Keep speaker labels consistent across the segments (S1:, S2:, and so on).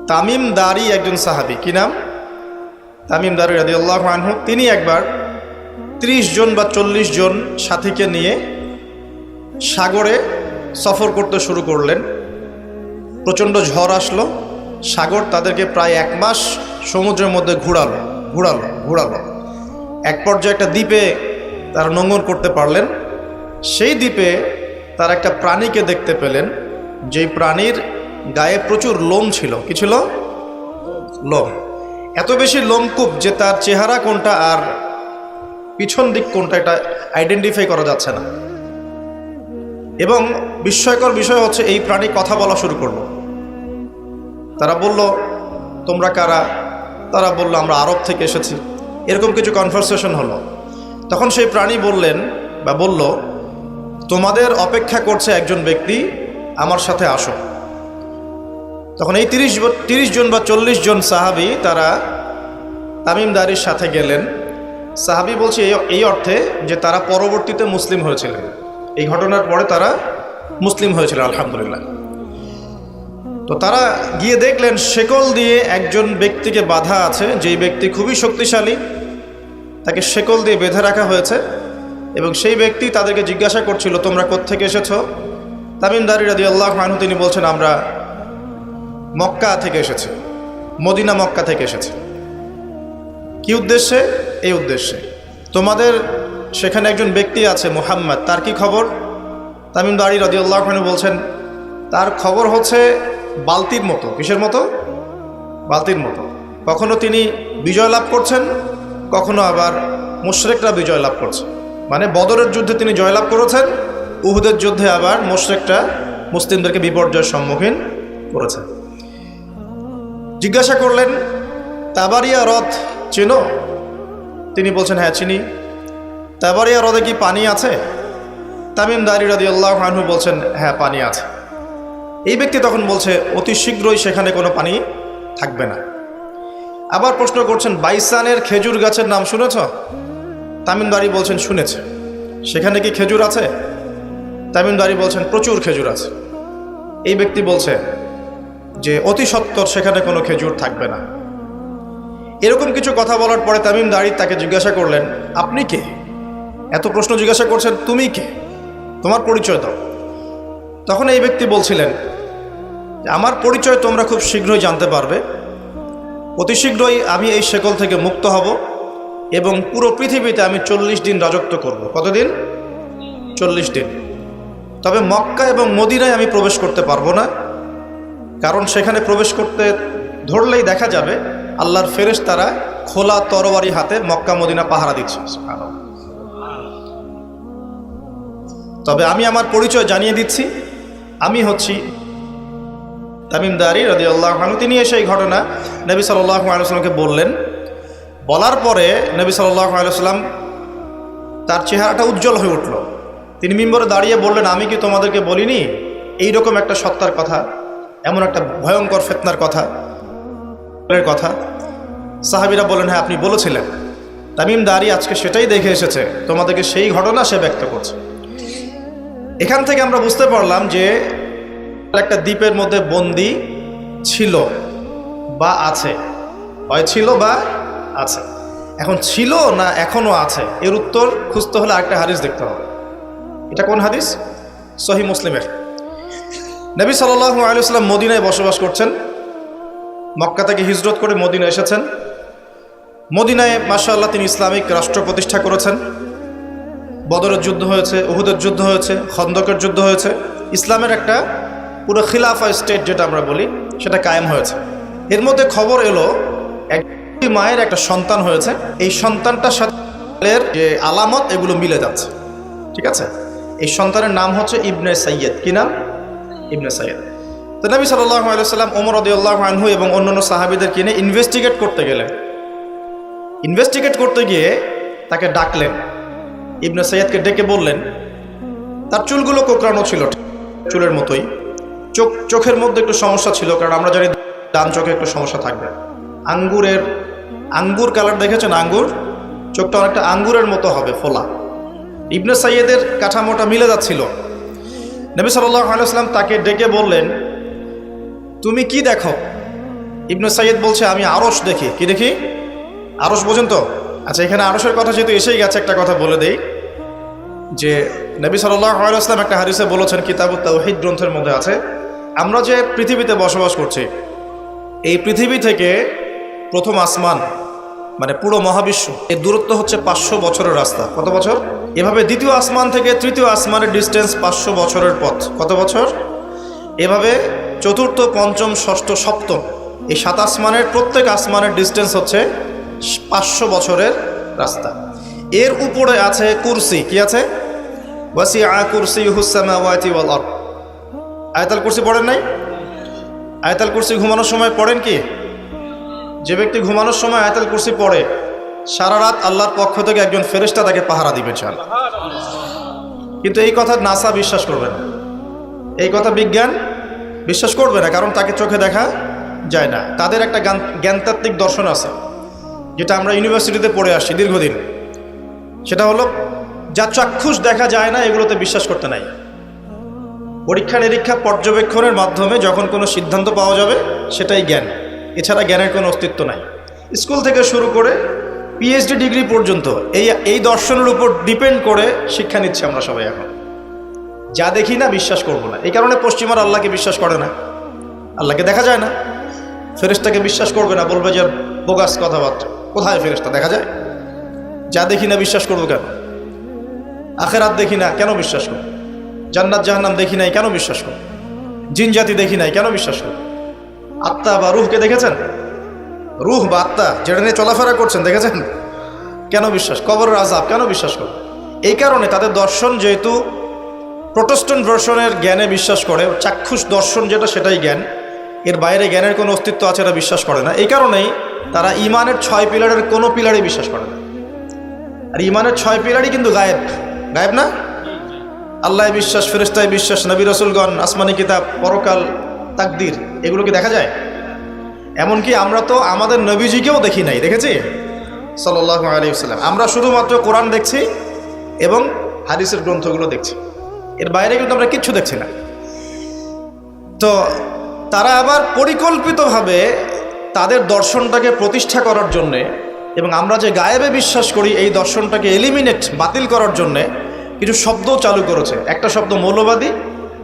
S1: তামিম দারি একজন সাহাবী, কি নাম? তামিম দারি রাদিয়াল্লাহু আনহু। তিনি একবার 30 জন বা 40 জন সাথীকে নিয়ে সাগরে সফর করতে শুরু করলেন। প্রচণ্ড ঝড় আসলো, সাগর তাদেরকে প্রায় 1 মাস সমুদ্রের মধ্যে ঘুরালো। এক পর্যায়ে একটা দ্বীপে তারা নোঙর করতে পারলেন। সেই দ্বীপে তারা একটা প্রাণীকে দেখতে পেলেন, যেই প্রাণীর গায়ে প্রচুর লোম ছিল। কি ছিল? লোম। এত বেশি লোমকূপ যে তার চেহারা কোনটা আর পিছন দিক কোনটা এটা আইডেন্টিফাই করা যাচ্ছে না। এবং বিস্ময়কর বিষয় হচ্ছে এই প্রাণী কথা বলা শুরু করলো। তারা বলল, তোমরা কারা? তারা বলল, আমরা আরব থেকে এসেছি। এরকম কিছু কনভারসেশন হলো। তখন সেই প্রাণী বলল, তোমাদের অপেক্ষা করছে একজন ব্যক্তি, আমার সাথে আসো। তখন এই 30 জন বা 40 জন সাহাবী তারা তামিম দারির সাথে গেলেন। সাহাবী বলছে এই অর্থে যে তারা পরবর্তীতে মুসলিম হয়েছিলেন, এই ঘটনার পরে তারা মুসলিম হয়েছিলেন, আলহামদুলিল্লাহ। তো তারা গিয়ে দেখলেন শেকল দিয়ে একজন ব্যক্তিকে বাঁধা আছে, যেই ব্যক্তি খুবই শক্তিশালী, তাকে শেকল দিয়ে বেঁধে রাখা হয়েছে। এবং সেই ব্যক্তি তাদেরকে জিজ্ঞাসা করছিল, তোমরা কোত্থেকে এসেছো? তামিম দারি রাদিয়াল্লাহু আনহু তিনি বলছেন, আমরা মক্কা থেকে এসেছি, মদিনা মক্কা থেকে এসেছি। কি উদ্দেশ্যে? এই উদ্দেশ্যে, তোমাদের সেখানে একজন ব্যক্তি আছে মুহাম্মদ, তার কি খবর? তামিম দারি রাদিয়াল্লাহু আনহু বলছেন, তার খবর হচ্ছে বালতির মতো। কিসের মতো? বালতির মতো। কখনো তিনি বিজয় লাভ করছেন, কখনো আবার মুশরিকরা বিজয় লাভ করছে। মানে বদরের যুদ্ধে তিনি জয়লাভ করেছেন, উহুদের যুদ্ধে আবার মুশরিকরা মুসলিমদেরকে বিপর্যয়ের সম্মুখীন করেছে। জিজ্ঞাসা করলেন, তাবারিয়া হ্রদ চেনো? তিনি বলছেন, হ্যাঁ চিনি। তাবারিয়া হ্রদে কি পানি আছে? তামিম দারি রাদিয়াল্লাহু আনহু বলছেন, হ্যাঁ পানি আছে। এই ব্যক্তি তখন বলছে, অতি শীঘ্রই সেখানে কোনো পানি থাকবে না। আবার প্রশ্ন করছেন, বাইসানের খেজুর গাছের নাম শুনেছ? তামিম দারি বলছেন, শুনেছে। সেখানে কি খেজুর আছে? তামিম দারি বলছেন, প্রচুর খেজুর আছে। এই ব্যক্তি বলছে যে অতি সত্বর সেখানে কোনো খেজুর থাকবে না। এরকম কিছু কথা বলার পরে তামিম দারি তাকে জিজ্ঞাসা করলেন, আপনি কে? এত প্রশ্ন জিজ্ঞাসা করছেন, তুমি কে? তোমার পরিচয় দাও। তখন এই ব্যক্তি বলছিলেন, আমার পরিচয় তোমরা খুব শীঘ্রই জানতে পারবে। অতি শীঘ্রই আমি এই শেকল থেকে মুক্ত হব এবং পুরো পৃথিবীতে আমি 40 দিন রাজত্ব করব। কতদিন? 40 দিন। তবে মক্কা এবং মদিনায় আমি প্রবেশ করতে পারবো না, কারণ সেখানে প্রবেশ করতে ধরলেই দেখা যাবে আল্লাহর ফেরেশতারা খোলা তরবারি হাতে মক্কা মদিনা পাহারা দিচ্ছে। তবে আমি আমার পরিচয় জানিয়ে দিচ্ছি, আমি হচ্ছি তামিম দারি রাদিয়াল্লাহু আনহু। তিনি এসে এই ঘটনা নবী সাল্লাল্লাহু আলাইহি ওয়াসাল্লামকে বললেন। বলার পরে নবী সাল্লাল্লাহু আলাইহি ওয়াসাল্লাম তার চেহারাটা উজ্জ্বল হয়ে উঠল। তিনি মিম্বরে দাঁড়িয়ে বললেন, আমি কি তোমাদেরকে বলিনি এইরকম একটা সত্তার কথা, এমন একটা ভয়ঙ্কর ফিতনার কথা? সাহাবীরা বলেন, হ্যাঁ আপনি বলেছিলেন। তামিম দারি আজকে সেটাই দেখে এসেছে, তোমাদেরকে সেই ঘটনা সে ব্যক্ত করছে। এখান থেকে আমরা বুঝতে পারলাম যে একটা দ্বীপের মধ্যে বন্দী ছিল বা আছে, হয় ছিল বা আছে। এখন ছিল না এখনো আছে, এর উত্তর খুঁজতে হলে আরেকটা হাদিস দেখতে হবে। এটা কোন হাদিস? সহিহ মুসলিমের। নবী সাল্লাল্লাহু আলাইহি ওয়াসাল্লাম মদিনায় বসবাস করছেন, মক্কা থেকে হিজরত করে মদিনায় এসেছেন। মদিনায় মাশাআল্লাহ তিনি ইসলামিক রাষ্ট্র প্রতিষ্ঠা করেছেন। বদরের যুদ্ধ হয়েছে, উহুদের যুদ্ধ হয়েছে, খন্দকের যুদ্ধ হয়েছে। ইসলামের একটা পুরো খিলাফা স্টেট যেটা আমরা বলি সেটা কায়েম হয়েছে। এর মধ্যে খবর এলো এক মায়ের একটা সন্তান হয়েছে, এই সন্তানটার সাথে যে আলামত এগুলো মিলে যাচ্ছে। ঠিক আছে, এই সন্তানের নাম হচ্ছে ইবনে সাইয়্যেদ। কি নাম? ইবনে সাইয়্যেদ। তো নবী সাল্লাল্লাহু আলাইহি ওয়াসাল্লাম ওমর রাদিয়াল্লাহু আনহু এবং অন্যান্য সাহাবীদের কিনে ইনভেস্টিগেট করতে গেলেন। ইনভেস্টিগেট করতে গিয়ে তাকে ডাকলেন, ইবনে সাইয়্যেদকে ডেকে বললেন, তার চুলগুলো কোঁকড়ানো ছিল চুলের মতোই, চোখের মধ্যে একটু সমস্যা ছিল, কারণ আমরা জানি ডান চোখে একটু সমস্যা থাকবে। আঙ্গুর কালার দেখেছেন? আঙ্গুর, চোখটা অনেকটা আঙ্গুরের মতো হবে, ফোলা। ইবনে সাইয়্যেদের কাঠামোটা মিলে যাচ্ছিল। নবী সাল্লাল্লাহু আলাইহি ওয়াসাল্লাম তাকে ডেকে বললেন, তুমি কি দেখো? ইবনে সাইয়্যিদ বলছে আমি আরশ দেখি। কি দেখি? আরশ বোঝেন তো? আচ্ছা, এখানে আরশের কথা যেহেতু এসেই গেছে, একটা কথা বলে দেই যে নবী সাল্লাল্লাহু আলাইহি ওয়াসাল্লাম একটা হাদিসে বলেছেন, কিতাবুত তাওহীদ গ্রন্থের মধ্যে আছে, আমরা যে পৃথিবীতে বসবাস করছি, এই পৃথিবী থেকে প্রথম আসমান মানে পুরো মহাবিশ্ব এর দূরত্ব হচ্ছে 500 বছরের রাস্তা। কত বছর? এভাবে দ্বিতীয় আসমান থেকে তৃতীয় আসমানের ডিস্টেন্স 500 বছরের পথ। কত বছর? এভাবে চতুর্থ, পঞ্চম, ষষ্ঠ, সপ্তম এই 7 আসমানের প্রত্যেক আসমানের ডিস্টেন্স হচ্ছে 500 বছরের রাস্তা। এর উপরে আছে কুরসি। কি আছে? ওয়াসিআ কুরসিয়ুহুস সামাওয়াতি ওয়াল আরদ। আয়াতুল কুরসি পড়েন নাই? আয়াতুল কুরসি ঘুমানোর সময় পড়েন কি? যে ব্যক্তি ঘুমানোর সময় আয়াতুল কুরসি পড়ে, সারা রাত আল্লাহর পক্ষ থেকে একজন ফেরেশতা তাকে পাহারা দিবে চান। কিন্তু এই কথা নাসা বিশ্বাস করবে না, এই কথা বিজ্ঞান বিশ্বাস করবে না, কারণ তাকে চোখে দেখা যায় না। তাদের একটা জ্ঞানতাত্ত্বিক দর্শন আছে, যেটা আমরা ইউনিভার্সিটিতে পড়ে আসছি দীর্ঘদিন। সেটা হলো, যা চাক্ষুষ দেখা যায় না এগুলোতে বিশ্বাস করতে নাই। পরীক্ষা নিরীক্ষা পর্যবেক্ষণের মাধ্যমে যখন কোনো সিদ্ধান্ত পাওয়া যাবে সেটাই জ্ঞান, এছাড়া জ্ঞানের কোনো অস্তিত্ব নাই। স্কুল থেকে শুরু করে পিএইচডি ডিগ্রি পর্যন্ত এই দর্শনের উপর ডিপেন্ড করে শিক্ষা নিচ্ছি আমরা সবাই। এখন যা দেখি না বিশ্বাস করব না। এই কারণে পশ্চিমার আল্লাহকে বিশ্বাস করে না, আল্লাহকে দেখা যায় না। ফেরেশতাকে বিশ্বাস করবে না, বলবে যে বোগাস কথাবার্তা। কোথায় ফেরেশতা দেখা যায়? যা দেখি না বিশ্বাস করবো কেন? আখেরাত দেখি না কেন বিশ্বাস করব? জান্নাত জাহান্নাম দেখি নাই কেন বিশ্বাস করব? জিন জাতি দেখি নাই কেন বিশ্বাস করব? আত্মা বা রুহকে দেখেছেন? রুহ বা আত্মা যেটা নিয়ে চলাফেরা করছেন দেখেছেন? কেন বিশ্বাস? কবরের আযাব কেন বিশ্বাস করব? এই কারণে তাদের দর্শন যেহেতু প্রোটেস্ট্যান্ট ভার্সনের জ্ঞানে বিশ্বাস করে, চাক্ষুষ দর্শন যেটা সেটাই জ্ঞান, এর বাইরে জ্ঞানের কোনো অস্তিত্ব আছে এটা বিশ্বাস করে না। এই কারণেই তারা ইমানের 6 পিলারের কোনো পিলারে বিশ্বাস করে না। আর ইমানের 6 পিলারই কিন্তু গায়েব। গায়েব না? আল্লাহ বিশ্বাস, ফেরেশতায় বিশ্বাস, নবী রাসূলগণ, আসমানি কিতাব, পরকাল, তাকদীর, এগুলো কি দেখা যায়? এমনকি আমরা তো আমাদের নবীজিকেও দেখি নাই, দেখেছি? সাল্লাল্লাহু আলাইহি ওয়াসাল্লাম। আমরা শুধুমাত্র কোরআন দেখছি এবং হাদিসের গ্রন্থগুলো দেখছি, এর বাইরে কিন্তু আমরা কিচ্ছু দেখছি না। তো তারা আবার পরিকল্পিতভাবে তাদের দর্শনটাকে প্রতিষ্ঠা করার জন্যে এবং আমরা যে গায়েবে বিশ্বাস করি এই দর্শনটাকে এলিমিনেট, বাতিল করার জন্যে কিছু শব্দ চালু করেছে। একটা শব্দ মৌলবাদী,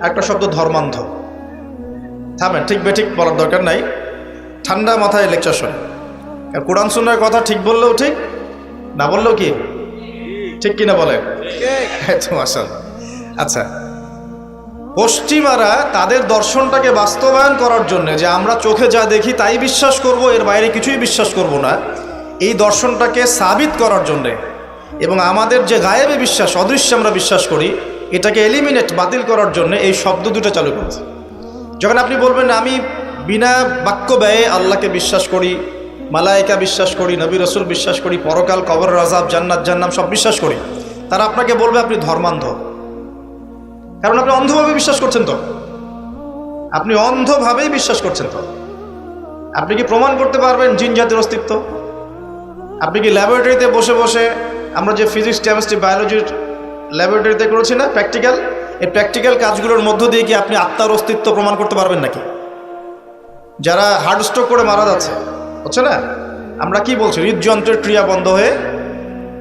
S1: একটা শব্দ ধর্মান্ধ। থামেন, ঠিক বেঠিক বলার দরকার নাই, ঠান্ডা মাথায় লেকচার শোনেন। কোরআন সুন্নাহর কথা ঠিক বললেও ঠিক, না বললেও কি ঠিক কিনা বলেন? আচ্ছা, পশ্চিমারা তাদের দর্শনটাকে বাস্তবায়ন করার জন্য, যে আমরা চোখে যা দেখি তাই বিশ্বাস করব, এর বাইরে কিছুই বিশ্বাস করব না, এই দর্শনটাকে সাবিত করার জন্যে এবং আমাদের যে গায়েবে বিশ্বাস, অদৃশ্যে আমরা বিশ্বাস করি, এটাকে এলিমিনেট, বাতিল করার জন্য এই শব্দ দুটো চালু করেছে। যখন আপনি বলবেন আমি বিনা বাক্য ব্যয়ে আল্লাহকে বিশ্বাস করি, মালায়েকা বিশ্বাস করি, নবী রাসূল বিশ্বাস করি, পরকাল, কবরের আযাব, জান্নাত জাহান্নাম সব বিশ্বাস করি, তারা আপনাকে বলবে আপনি ধর্মান্ধ। কারণ আপনি অন্ধভাবে বিশ্বাস করছেন। তো আপনি অন্ধভাবেই বিশ্বাস করছেন। তো আপনি কি প্রমাণ করতে পারবেন জিন জাতির অস্তিত্ব? আপনি কি ল্যাবরেটরিতে বসে বসে, আমরা যে ফিজিক্স, কেমিস্ট্রি, বায়োলজির ল্যাবরেটরিতে করেছি না প্র্যাকটিক্যাল, এই প্র্যাকটিক্যাল কাজগুলোর মধ্য দিয়ে কি আপনি আত্মার অস্তিত্ব প্রমাণ করতে পারবেন নাকি? যারা হার্ট স্ট্রোক করে মারা যাচ্ছে, হচ্ছে না, আমরা কি বলছি? হৃদযন্ত্রের ক্রিয়া বন্ধ হয়ে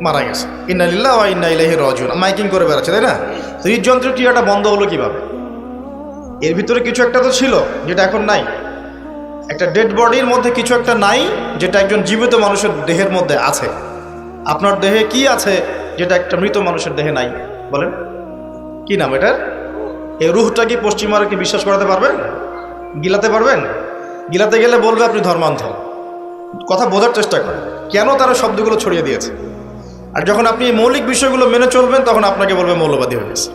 S1: মারা গেছে, ইন্না লিল্লাহি ওয়া ইন্না ইলাইহি রাজিউন, মাইকিং করে বেড়াচ্ছে, তাই না? হৃদযন্ত্রের ক্রিয়াটা বন্ধ হলো কিভাবে? এর ভিতরে কিছু একটা তো ছিল যেটা এখন নাই। একটা ডেড বডির মধ্যে কিছু একটা নাই যেটা একজন জীবিত মানুষের দেহের মধ্যে আছে। আপনার দেহে কি আছে যেটা একটা মৃত মানুষের দেহে নাই? বলেন কি নাম এটার? এই রুহটা কি পশ্চিমারা কি বিশ্বাস করাতে পারবেন? গিলাতে পারবেন? গিলাতে গেলে বলবে আপনি ধর্মান্ধ। কথা বোঝার চেষ্টা করেন কেন তারা শব্দগুলো ছড়িয়ে দিয়েছে। আর যখন আপনি এই মৌলিক বিষয়গুলো মেনে চলবেন তখন আপনাকে বলবে মৌলবাদী হয়ে গেছে।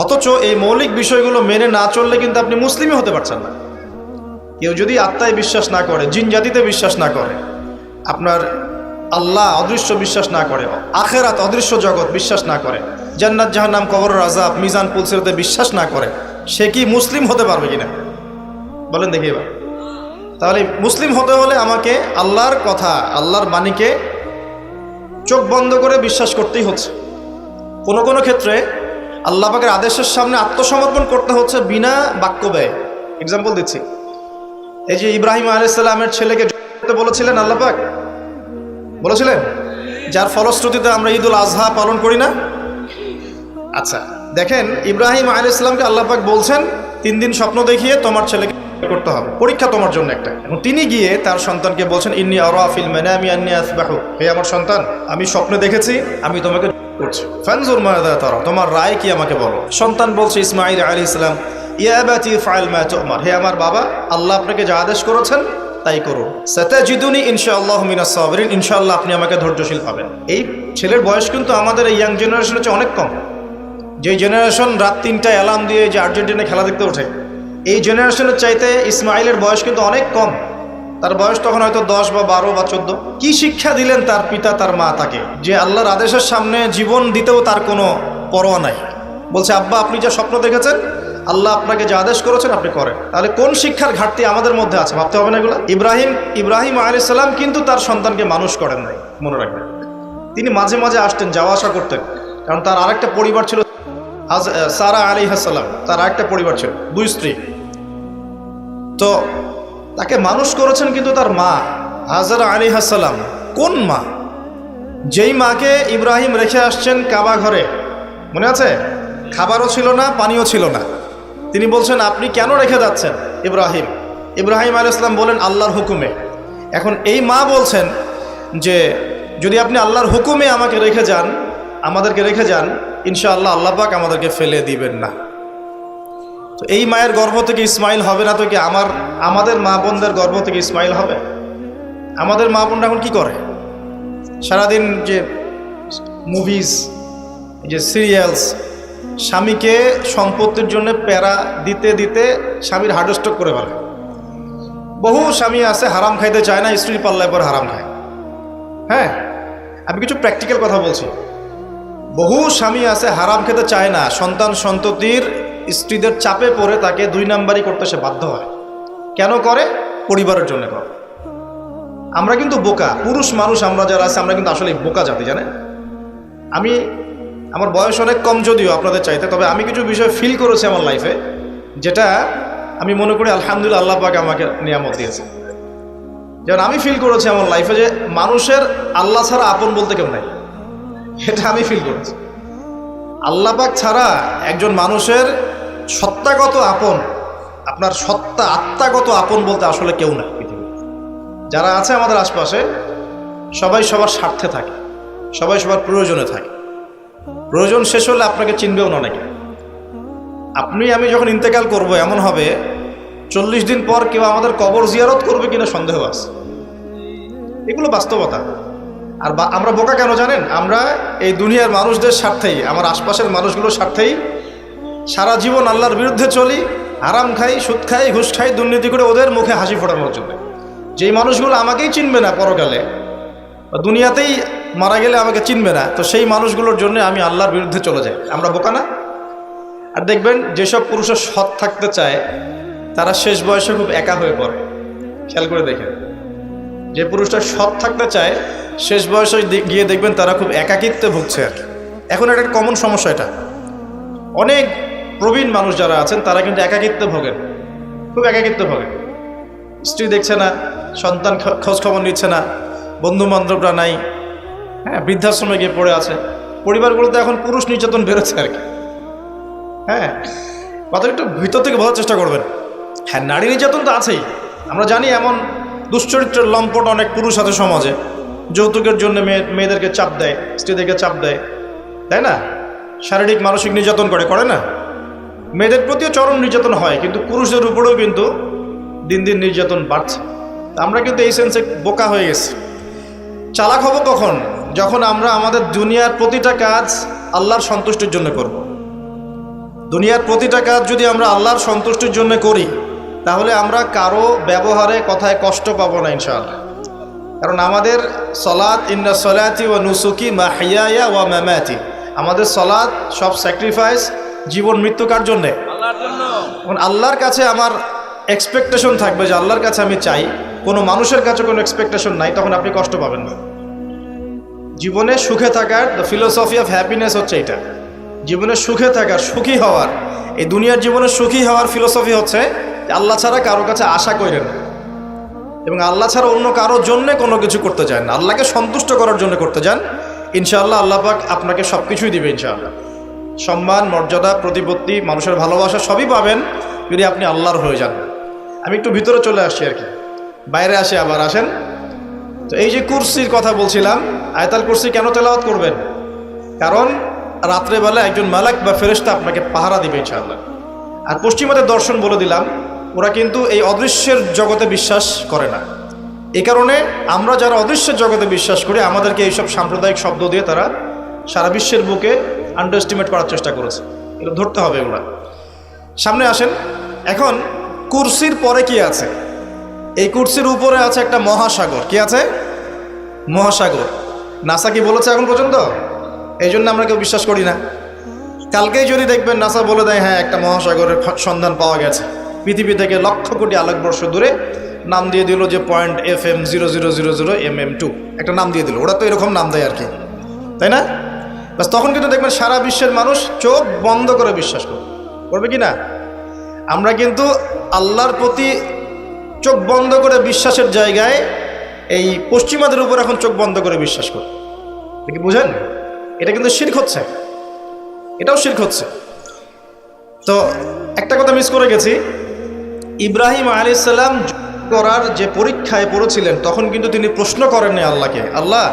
S1: অথচ এই মৌলিক বিষয়গুলো মেনে না চললে কিন্তু আপনি মুসলিমই হতে পারছেন না। কেউ যদি আত্মায় বিশ্বাস না করে, জিন জাতিতে বিশ্বাস না করে, আপনার আল্লাহ অদৃশ্য বিশ্বাস না করে, আখেরাত অদৃশ্য জগৎ বিশ্বাস না করে, জান্নাত জাহান্নাম, কবরের আযাব, মিজান পুলসিরাতে বিশ্বাস না করে, সে কি মুসলিম হতে পারবে কিনা বলেন দেখি এবার। তাহলে মুসলিম হতে হলে আমাকে আল্লাহর কথা, আল্লাহর বাণীকে চোখ বন্ধ করে বিশ্বাস করতেই হচ্ছে। কোনো কোনো ক্ষেত্রে আল্লাহ পাকের আদেশের সামনে আত্মসমর্পণ করতে হচ্ছে বিনা বাক্য ব্যয়। এক্সাম্পল দিচ্ছি, এই যে ইব্রাহিম আলাইহিস সালামের ছেলেকে বলেছিলেন আল্লাহ পাক, বলেছিলেন, যার ফলশ্রুতিতে আমরা ঈদুল আজহা পালন করি না। আচ্ছা দেখেন, ইব্রাহিম আলাইহিস সালামকে আল্লাহ পাক বলছেন 3 দিন স্বপ্ন দেখিয়ে তোমার ছেলেকে করতে হবে, পরীক্ষা তোমার জন্য একটা। এবং তিনি গিয়ে তার সন্তানকে বলছেন, ইন্নী আরা ফিল মানামি আন্নী আসবাহু, হে আমার সন্তান, আমি স্বপ্নে দেখেছি আমি তোমাকে করছি, ফানজুর মাযা তারা, তোমার রায় কি আমাকে বলো। সন্তান বলছে ইসমাঈল আলাইহিস সালাম, ইয়া আবাতি ফাআল মা তু'মার, হে আমার বাবা, আল্লাহ আপনাকে যা আদেশ করেছেন তাই করুন। সাতাজিদুনি ইনশাআল্লাহু মিনাস সাবিরিন, ইনশাআল্লাহ আপনি আমাকে ধৈর্যশীল পাবেন। এই ছেলের বয়স কিন্তু আমাদের এই ইয়াং জেনারেশনের চেয়ে অনেক কম। যে জেনারেশন রাত 3টায় অ্যালার্ম দিয়ে যে আর্জেন্টিনা খেলা দেখতে ওঠে, এই জেনারেশনের চাইতে ইসমাইলের বয়স কিন্তু অনেক কম। তার বয়স তখন হয়তো 10 বা 12 বা 14। কি শিক্ষা দিলেন তার পিতা তার মা তাকে, যে আল্লাহর আদেশের সামনে জীবন দিতেও তার কোনো পরোয়া নাই। বলছে, আব্বা আপনি যা স্বপ্ন দেখেছেন, আল্লাহ আপনাকে যা আদেশ করেছেন আপনি করেন। তাহলে কোন শিক্ষার ঘাটতি আমাদের মধ্যে আছে, ভাবতে হবে না এগুলো। ইব্রাহিম আলাইহিস সালাম কিন্তু তার সন্তানকে মানুষ করেন নাই, মনে রাখবেন। তিনি মাঝে মাঝে আসতেন, যাওয়া আসা করতেন, কারণ তার আরেকটা পরিবার ছিল, সারা আলাইহিস সালাম, তার আরেকটা পরিবার ছিল, 2 স্ত্রী। তো তাকে মানুষ করেছেন কিন্তু তার মা হাজারা আলাইহিস সালাম। কোন মা? যেই মাকে ইব্রাহিম রেখে আসছেন কাবা ঘরে, মনে আছে? খাবারও ছিল না, পানিও ছিল না। তিনি বলছেন, আপনি কেন রেখে যাচ্ছেন ইব্রাহিম আলাইহিস সালাম বলেন, আল্লাহর হুকুমে। এখন এই মা বলছেন যে যদি আপনি আল্লাহর হুকুমে আমাকে রেখে যান, আমাদেরকে রেখে যান, ইনশাআল্লাহ আল্লাহ পাক আমাদেরকে ফেলে দিবেন না। তো এই মায়ের গর্ভ থেকে ইসমাইল হবে না তো কি আমাদের মা বোনদের গর্ভ থেকে ইসমাইল হবে? আমাদের মা বোনরা এখন কি করে? সারাদিন যে মুভিজ, যে সিরিয়ালস, স্বামীকে সম্পত্তির জন্য প্যারা দিতে দিতে স্বামীর হার্ট স্ট্রোক করে ফেলে। বহু স্বামী আছে হারাম খাইতে চায় না, স্ত্রীর পাল্লায় পর হারাম খায়। হ্যাঁ, আমি কিছু প্র্যাকটিক্যাল কথা বলছি। বহু স্বামী আছে হারাম খেতে চায় না, সন্তান সন্ততির স্ত্রীদের চাপে পড়ে তাকে 2 নাম্বারই করতে সে বাধ্য হয়। কেন করে? পরিবারের জন্য করে। আমরা কিন্তু বোকা পুরুষ মানুষ, আমরা যারা আছে আমরা কিন্তু আসলে বোকা জাতি, জানেন? আমার বয়স অনেক কম যদিও আপনাদের চাইতে, তবে আমি কিছু বিষয় ফিল করেছি আমার লাইফে, যেটা আমি মনে করি আলহামদুলিল্লাহ আল্লাহ পাক আমাকে নিয়ামত দিয়েছে। যেমন আমি ফিল করেছি আমার লাইফে যে মানুষের আল্লাহ ছাড়া আপন বলতে কেউ নাই, এটা আমি ফিল করেছি। আল্লাহ পাক ছাড়া একজন মানুষের সত্তাগত আপন, আপনার সত্তা আত্মাগত আপন বলতে আসলে কেউ নাই পৃথিবীতে। যারা আছে আমাদের আশপাশে সবাই সবার স্বার্থে থাকে, সবাই সবার প্রয়োজনে থাকে। প্রয়োজন শেষ হলে আপনাকে চিনবেও না নাকি। আমি যখন ইন্তেকাল করব, এমন হবে 40 দিন পর কেউ আমাদের কবর জিয়ারত করবে কিনা সন্দেহ আছে। এগুলো বাস্তবতা। আর আমরা বোকা কেন জানেন? আমরা এই দুনিয়ার মানুষদের স্বার্থেই, আমার আশপাশের মানুষগুলোর স্বার্থেই সারা জীবন আল্লাহর বিরুদ্ধে চলি, হারাম খাই, সুদ খাই, ঘুষ খাই, দুর্নীতি করে ওদের মুখে হাসি ফোটানোর জন্য। যেই মানুষগুলো আমাকেই চিনবে না পরকালে, দুনিয়াতেই মারা গেলে আমাকে চিনবে না, তো সেই মানুষগুলোর জন্য আমি আল্লাহর বিরুদ্ধে চলে যাই। আমরা বোকা না? আর দেখবেন যেসব পুরুষের সৎ থাকতে চায় তারা শেষ বয়সে খুব একা হয়ে পড়ে। খেয়াল করে দেখেন, যে পুরুষটা সৎ থাকতে চায় শেষ বয়সে গিয়ে দেখবেন তারা খুব একাকিত্বে ভুগছে। আর এখন একটা কমন সমস্যা, এটা অনেক প্রবীণ মানুষ যারা আছেন তারা কিন্তু একাকিত্বে ভোগেন, খুব একাকিত্বে ভোগেন। স্ত্রী দেখছে না, সন্তান খোঁজ খবর নিচ্ছে না, বন্ধু বান্ধবরা নাই, হ্যাঁ, বৃদ্ধাশ্রমে গিয়ে পড়ে আছে। পরিবারগুলোতে এখন পুরুষ নির্যাতন বেরোচ্ছে আর কি। হ্যাঁ, কথা একটু ভিতর থেকে বোঝার চেষ্টা করবেন। হ্যাঁ, নারী নির্যাতন তো আছেই, আমরা জানি। এমন দুশ্চরিত্রের লম্পট অনেক পুরুষ আছে সমাজে, যৌতুকের জন্য মেয়েদেরকে চাপ দেয়, স্ত্রীদেরকে চাপ দেয়, তাই না? শারীরিক মানসিক নির্যাতন করে না? মেয়েদের প্রতিও চরম নির্যাতন হয়, কিন্তু পুরুষদের উপরেও কিন্তু দিন দিন নির্যাতন বাড়ছে। আমরা কিন্তু এই সেন্সে বোকা হয়ে গেছি। চালাক হব কখন? যখন আমরা আমাদের দুনিয়ার প্রতিটা কাজ আল্লাহর সন্তুষ্টির জন্য করব। দুনিয়ার প্রতিটা কাজ যদি আমরা আল্লাহর সন্তুষ্টির জন্য করি, তাহলে আমরা কারো ব্যবহারে কথায় কষ্ট পাবো না ইনশাআল্লাহ। কারণ আমাদের সলাত, ইন্না সলাতি ওয়া নুসুকি মাহইয়ায়া ওয়া মামাতি, আমাদের সলাত সব স্যাক্রিফাইস, জীবন মৃত্যু কার জন্যে? আল্লাহর জন্য। এখন আল্লাহর কাছে আমার এক্সপেকটেশন থাকবে যে আল্লাহর কাছে আমি চাই, কোনো মানুষের কাছে কোনো এক্সপেকটেশন নাই, তখন আপনি কষ্ট পাবেন না। জীবনে সুখে থাকার দ্য ফিলোসফি অফ হ্যাপিনেস হচ্ছে এটা। জীবনে সুখে থাকার, সুখী হওয়ার, এই দুনিয়ার জীবনে সুখী হওয়ার ফিলোসফি হচ্ছে আল্লাহ ছাড়া কারোর কাছে আশা করেন না। এবং আল্লাহ ছাড়া অন্য কারোর জন্য কোনো কিছু করতে চান না, আল্লাহকে সন্তুষ্ট করার জন্য করতে চান, ইনশাআল্লাহ আল্লাহ পাক আপনাকে সব কিছুই দিবে ইনশাআল্লাহ। সম্মান, মর্যাদা, প্রতিপত্তি, মানুষের ভালোবাসা সবই পাবেন যদি আপনি আল্লাহর হয়ে যান। আমি একটু ভিতরে চলে আসছি আর কি, বাইরে আসে আবার আসেন। তো এই যে কুরসির কথা বলছিলাম, আয়াতুল কুরসি কেন তেলাওয়াত করবেন? কারণ রাত্রেবেলা একজন মালাক বা ফেরেশতা আপনাকে পাহারা দিবে ইনশাআল্লাহ। আর পশ্চিমাদের দর্শন বলে দিলাম, ওরা কিন্তু এই অদৃশ্যের জগতে বিশ্বাস করে না। এই কারণে আমরা যারা অদৃশ্যের জগতে বিশ্বাস করি, আমাদেরকে এইসব সাম্প্রদায়িক শব্দ দিয়ে তারা সারা বিশ্বের বুকে আন্ডারএস্টিমেট করার চেষ্টা করেছে। এগুলো ধরতে হবে এগুলা। সামনে আসেন। এখন কুরসির পরে কি আছে? এই কুরসির উপরে আছে একটা মহাসাগর। কি আছে? মহাসাগর। নাসা কি বলেছে এখন পর্যন্ত? এই জন্য আমরা কেউ বিশ্বাস করি না। কালকেই যদি দেখবেন নাসা বলে দেয় হ্যাঁ একটা মহাসাগরের সন্ধান পাওয়া গেছে, পৃথিবী থেকে লক্ষ কোটি আলোকবর্ষ দূরে, নাম দিয়ে দিল যে .FM0000mm2, একটা নাম দিয়ে দিল। ওরা তো এরকম নাম দেয় আর কি, তাই না? বাস তখন কিন্তু দেখবেন সারা বিশ্বের মানুষ চোখ বন্ধ করে বিশ্বাস করবে কি না? আমরা কিন্তু আল্লাহর প্রতি চোখ বন্ধ করে বিশ্বাসের জায়গায় এই পশ্চিমাদের উপর এখন চোখ বন্ধ করে বিশ্বাস করি। কি বুঝেন? এটা কিন্তু শিরক হচ্ছে, এটাও শিরক হচ্ছে। তো একটা কথা মিস করে গেছি, ইব্রাহিম আলাইহিস সালাম করার যে পরীক্ষায় পড়েছিলেন তখন কিন্তু তিনি প্রশ্ন করেননি আল্লাহকে, আল্লাহ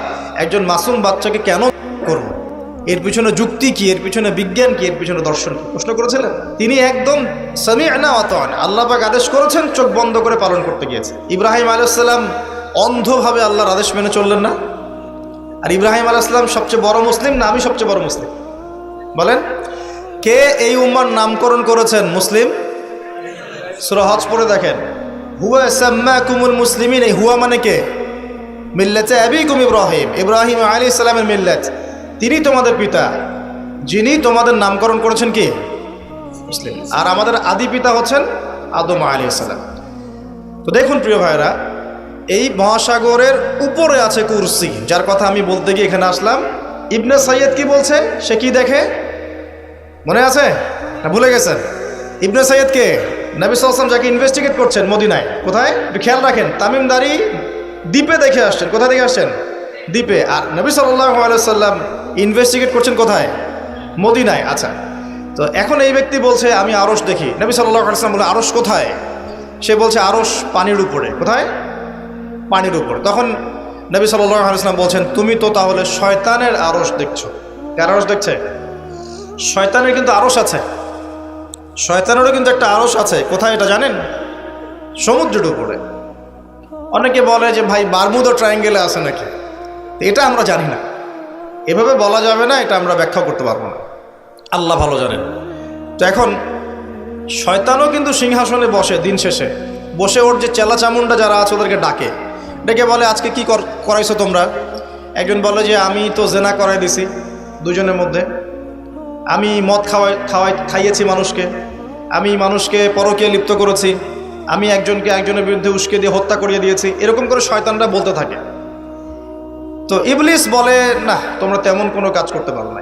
S1: একজন মাসুম বাচ্চাকে কেন করব, এর পিছনে যুক্তি কি, এর পিছনে বিজ্ঞান কি, এর পিছনে দর্শন কি, প্রশ্ন করেছিলেন? তিনি একদম সামি'না ওয়া আতা'না, আল্লাহ পাক আদেশ করেছেন, চোখ বন্ধ করে পালন করতে গিয়েছে। ইব্রাহিম আলাইহিস সালাম অন্ধভাবে আল্লাহর আদেশ মেনে চললেন না? আর ইব্রাহিম আলাইহিস সালাম সবচেয়ে বড় মুসলিম না আমি সবচেয়ে বড় মুসলিম? বলেন, কে এই উম্মার নামকরণ করেছেন মুসলিম? সূরা হজ পড়ে দেখেন, হুয়া সাম্মাকুমুল মুসলিমিন। এই হুয়া মানে কে? মিল্লাতে আবিকুম ইব্রাহিম, ইব্রাহিম আলাইহিস সালামের মিল্লাত, তিনি তোমাদের পিতা, যিনি তোমাদের নামকরণ করেছেন কি? মুসলিম। আর আমাদের আদি পিতা হচ্ছেন আদম আলাইহিস সালাম। তো দেখুন প্রিয় ভাইরা, এই মহাসাগরের উপরে আছে কুরসি, যার কথা আমি বলতে গিয়ে এখানে আসলাম। ইবনে সাইয়্যিদ কি বলছে? সে কি দেখে মনে আছে না ভুলে গেছেন? ইবনে সাইয়্যিদ কে? নবী সাল্লাল্লাহু আলাইহি ওয়াসাল্লাম যাকে ইনভেস্টিগেট করছেন মদিনায়, কোথায় একটু খেয়াল রাখেন, তামিমদারি দ্বীপে দেখে আসছেন। কোথায় দেখে আসছেন? দ্বীপে। আর নবী সাল্লাল্লাহু আলাইহি ওয়াসাল্লাম ইনভেস্টিগেট করছেন কোথায়? মদিনায়। আচ্ছা, তো এখন এই ব্যক্তি বলছে আমি আরশ দেখি। নবী সাল্লাল্লাহু আলাইহি ওয়াসাল্লাম বলে আরশ কোথায়? সে বলছে আরশ পানির উপরে। কোথায়? পানির উপরে। তখন নবী সাল্লাল্লাহু আলাইহি ওয়াসাল্লাম বলছেন তুমি তো তাহলে শয়তানের আরশ দেখছো। কার আরশ দেখছে? শয়তানের কিন্তু আরশ আছে, শয়তানেরও কিন্তু একটা আরশ আছে। কোথায় এটা জানেন? সমুদ্রের উপরে। অনেকে বলে যে ভাই বারমুদা ট্রায়াঙ্গেলে আছে নাকি, এটা আমরা জানি না, এভাবে বলা যাবে না, এটা আমরা ব্যাখ্যা করতে পারবো না, আল্লাহ ভালো জানেন। তো এখন শয়তানও কিন্তু সিংহাসনে বসে, দিন শেষে বসে ওর যে চেলা চামুন্ডা যারা আছে ওদেরকে ডাকে, ডেকে বলে আজকে কি করাইছো তোমরা? একজন বলে যে আমি তো জেনা করাই দিছি দুজনের মধ্যে, আমি মদ খাইয়েছি মানুষকে, আমি মানুষকে পরকীয়ায় লিপ্ত করেছি, আমি একজনকে একজনের বিরুদ্ধে উস্কে দিয়ে হত্যা করিয়ে দিয়েছি। এরকম করে শয়তানরা বলতে থাকে। তো ইবলিস বলে না, তোমরা তেমন কোনো কাজ করতে পারো না।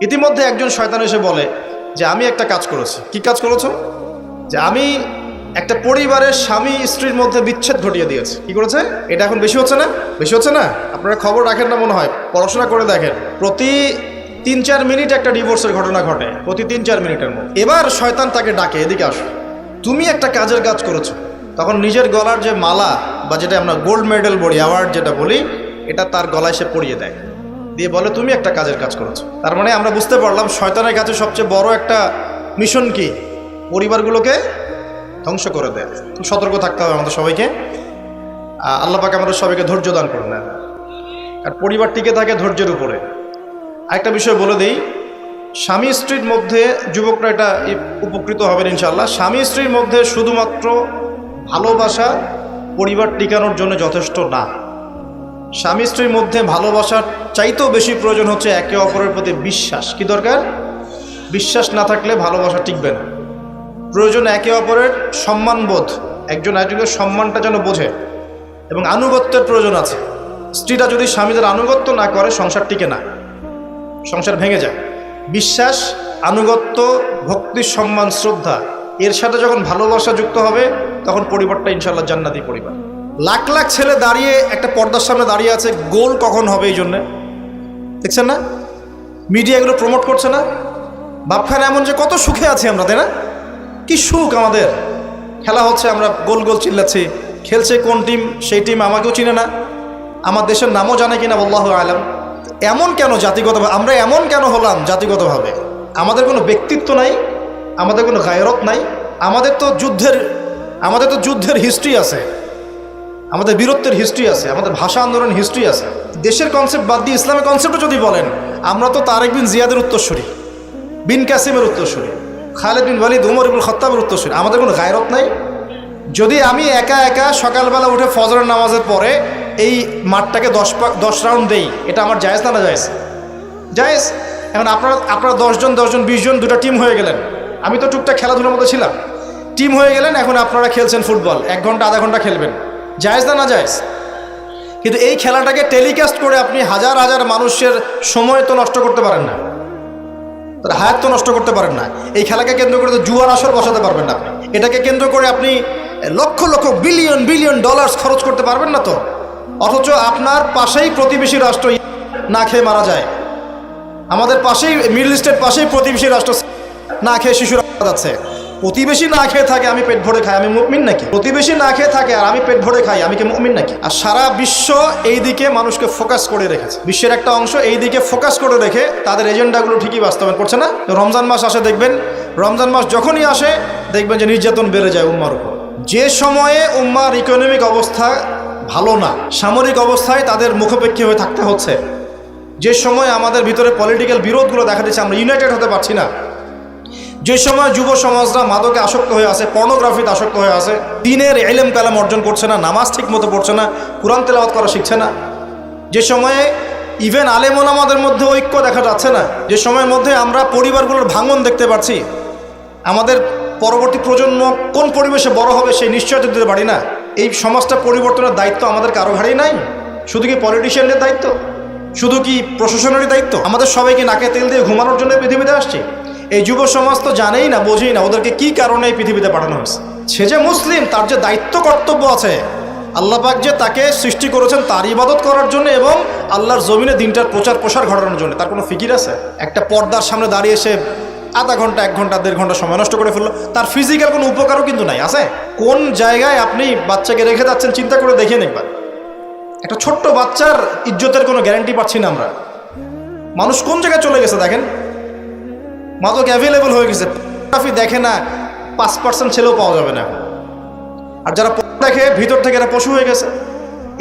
S1: ইতিমধ্যে একজন শয়তান এসে বলে যে আমি একটা কাজ করেছি। কি কাজ করেছো? যে আমি একটা পরিবারের স্বামী স্ত্রীর মধ্যে বিচ্ছেদ ঘটিয়ে দিয়েছে। কি করেছে? এটা এখন বেশি হচ্ছে না? বেশি হচ্ছে না? আপনারা খবর রাখেন না মনে হয়, পড়াশোনা করে দেখেন, প্রতি 3-4 মিনিট একটা ডিভোর্সের ঘটনা ঘটে, প্রতি 3-4 মিনিটের মধ্যে। এবার শয়তান তাকে ডাকে, এদিকে আসো, তুমি একটা কাজের কাজ করেছো। তখন নিজের গলার যে মালা বা যেটা আমরা গোল্ড মেডেল বলি, অ্যাওয়ার্ড যেটা বলি, এটা তার গলায় সে পরিয়ে দেয়, দিয়ে বলে তুমি একটা কাজের কাজ করেছো। তার মানে আমরা বুঝতে পারলাম শয়তানের কাছে সবচেয়ে বড় একটা মিশন কি? পরিবারগুলোকে ধ্বংস করে দেয়। সতর্ক থাকতে হবে আমাদের সবাইকে। আল্লাহ পাক আমাদের সবাইকে ধৈর্য দান করুন। আর পরিবার টিকে থাকে ধৈর্যের উপরে। আরেকটা বিষয় বলে দেই, স্বামী স্ত্রীর মধ্যে, যুবকরা এটা উপকৃত হবেন ইনশাআল্লাহ, স্বামী স্ত্রীর মধ্যে শুধুমাত্র ভালোবাসা পরিবার টিকানোর জন্য যথেষ্ট না। স্বামী স্ত্রীর মধ্যে ভালোবাসার চাইতেও বেশি প্রয়োজন হচ্ছে একে অপরের প্রতি বিশ্বাস। কি দরকার? বিশ্বাস না থাকলে ভালোবাসা টিকবে না। প্রয়োজন একে অপরের সম্মানবোধ, একজন একজনের সম্মানটা যেন বোঝে, এবং আনুগত্যের প্রয়োজন আছে। স্ত্রীরা যদি স্বামীদের আনুগত্য না করে সংসার টিকে না, সংসার ভেঙে যায়। বিশ্বাস, আনুগত্য, ভক্তি, সম্মান, শ্রদ্ধা, এর সাথে যখন ভালোবাসা যুক্ত হবে তখন পরিবারটা ইনশাআল্লাহ জান্নাতি পরিবার। লাখ লাখ ছেলে দাঁড়িয়ে একটা পর্দার সামনে দাঁড়িয়ে আছে, গোল কখন হবে এই জন্যে, দেখছেন না? মিডিয়া এগুলো প্রমোট করছে না? ভাবখানে এমন যে কত সুখে আছি আমরা, তাই না? কি সুখ আমাদের, খেলা হচ্ছে, আমরা গোল গোল চিল্লাচ্ছি, খেলছে কোন টিম, সেই টিম আমাকেও চিনে না, আমার দেশের নামও জানে কিনা আল্লাহু আলাম। এমন কেন জাতিগতভাবে আমরা এমন কেন হলাম জাতিগতভাবে? আমাদের কোনো ব্যক্তিত্ব নাই, আমাদের কোনো গায়রত নাই, আমাদের তো যুদ্ধের হিস্ট্রি আছে, আমাদের বীরত্বের হিস্ট্রি আছে, আমাদের ভাষা আন্দোলন হিস্ট্রি আছে। দেশের কনসেপ্ট বাদ দিয়ে ইসলামের কনসেপ্টও যদি বলেন, আমরা তো তারেক বিন জিয়াদের উত্তরসূরি, বিন কাসিমের উত্তরসূরি, খালেদ বিন ওয়ালিদ, উমর ইবনুল খাত্তাবের উত্তরসূরি। আমাদের কোনো গায়রত নাই? যদি আমি একা একা সকালবেলা উঠে ফজরের নামাজের পরে এই মাঠটাকে 10 রাউন্ড দেই, এটা আমার জায়েজ না? না জায়েজ? জায়েজ। এখন আপনারা 10 জন 20 জন দুটা টিম হয়ে গেলেন, আমি তো টুকটাক খেলাধুলার মধ্যে ছিলাম, টিম হয়ে গেলেন, এখন আপনারা খেলছেন ফুটবল, 1 ঘন্টা আধা ঘন্টা খেলবেন, জায়েজ না? না জায়েজ। কিন্তু এই খেলাটাকে টেলিকাস্ট করে আপনি হাজার হাজার মানুষের সময় তো নষ্ট করতে পারেন না, তার হায়াত তো নষ্ট করতে পারেন না। এই খেলাকে কেন্দ্র করে তো জুয়ার আসর বসাতে পারবেন না আপনি, এটাকে কেন্দ্র করে আপনি লক্ষ লক্ষ বিলিয়ন ডলার্স খরচ করতে পারবেন না তো। অথচ আপনার পাশেই প্রতিবেশী রাষ্ট্র না খেয়ে মারা যায়, আমাদের পাশেই মিডল ইস্টের পাশেই প্রতিবেশী রাষ্ট্র না খেয়ে শিশুরা যাচ্ছে। প্রতিবেশী না খেয়ে থাকে, আমি পেট ভরে খাই, আমি মুমিন নাকি? প্রতিবেশী না খেয়ে থাকে আর আমি পেট ভরে খাই, আমি কি মুমিন নাকি? আর সারা বিশ্ব এই দিকে মানুষকে ফোকাস করে রেখেছে, বিশ্বের একটা অংশ এই দিকে ফোকাস করে রেখে তাদের এজেন্ডাগুলো ঠিকই বাস্তবায়ন করছে না। রমজান মাস আসে, দেখবেন রমজান মাস যখনই আসে দেখবেন যে নির্যাতন বেড়ে যায় উম্মার উপর। যে সময়ে উম্মার ইকোনমিক অবস্থা ভালো না, সামরিক অবস্থায় তাদের মুখাপেক্ষী হয়ে থাকতে হচ্ছে, যে সময় আমাদের ভিতরে পলিটিক্যাল বিরোধগুলো দেখা দিচ্ছে, আমরা ইউনাইটেড হতে পারছি না, যে সময় যুব সমাজরা মাদকে আসক্ত হয়ে আছে, পর্নোগ্রাফিতে আসক্ত হয়ে আছে, দিনের ইলম কালাম অর্জন করছে না, নামাজ ঠিক মতো পড়ছে না, কুরআন তেলাওয়াত করা শিখছে না, যে সময়ে ইভেন আলেম ওলামাদের মধ্যে ঐক্য দেখা যাচ্ছে না, যে সময়ের মধ্যে আমরা পরিবারগুলোর ভাঙন দেখতে পাচ্ছি, আমাদের পরবর্তী প্রজন্ম কোন পরিবেশে বড় হবে সেই নিশ্চয়তা দিতে পারি না। এই সমাজটা পরিবর্তনের দায়িত্ব আমাদের কারো ঘাড়েই নাই। শুধু কি পলিটিশিয়ানদের দায়িত্ব? শুধু কি প্রশাসনেরই দায়িত্ব? আমাদের সবাইকে নাকে তেল দিয়ে ঘুমানোর জন্য পৃথিবীতে আসছে। এই যুব সমাজ তো জানেই না, বোঝেই না ওদেরকে কি কারণে এই পৃথিবীতে পাঠানো হয়েছে। সে যে মুসলিম, তার যে দায়িত্ব কর্তব্য আছে, আল্লাহ পাক যে তাকে সৃষ্টি করেছেন তার ইবাদত করার জন্য এবং আল্লাহর জমিনে দিনটার প্রচার প্রসার ঘটানোর জন্য, তার কোনো ফিকির আছে? একটা পর্দার সামনে দাঁড়িয়ে সে আধা ঘন্টা 1 ঘন্টা 1.5 ঘন্টা সময় নষ্ট করে ফেললো, তার ফিজিক্যাল কোনো উপকারও কিন্তু নাই। আছে? কোন জায়গায় আপনি বাচ্চাকে রেখে যাচ্ছেন চিন্তা করে দেখিয়ে দেখবেন। একটা ছোট্ট বাচ্চার ইজ্জতের কোনো গ্যারান্টি পাচ্ছি না আমরা। মানুষ কোন জায়গায় চলে গেছে দেখেন, মাদক অ্যাভেলেবল হয়ে গেছে, পর্নোগ্রাফি দেখে না 5% ছেলেও পাওয়া যাবে না। আর যারা দেখে ভিতর থেকে এরা পশু হয়ে গেছে,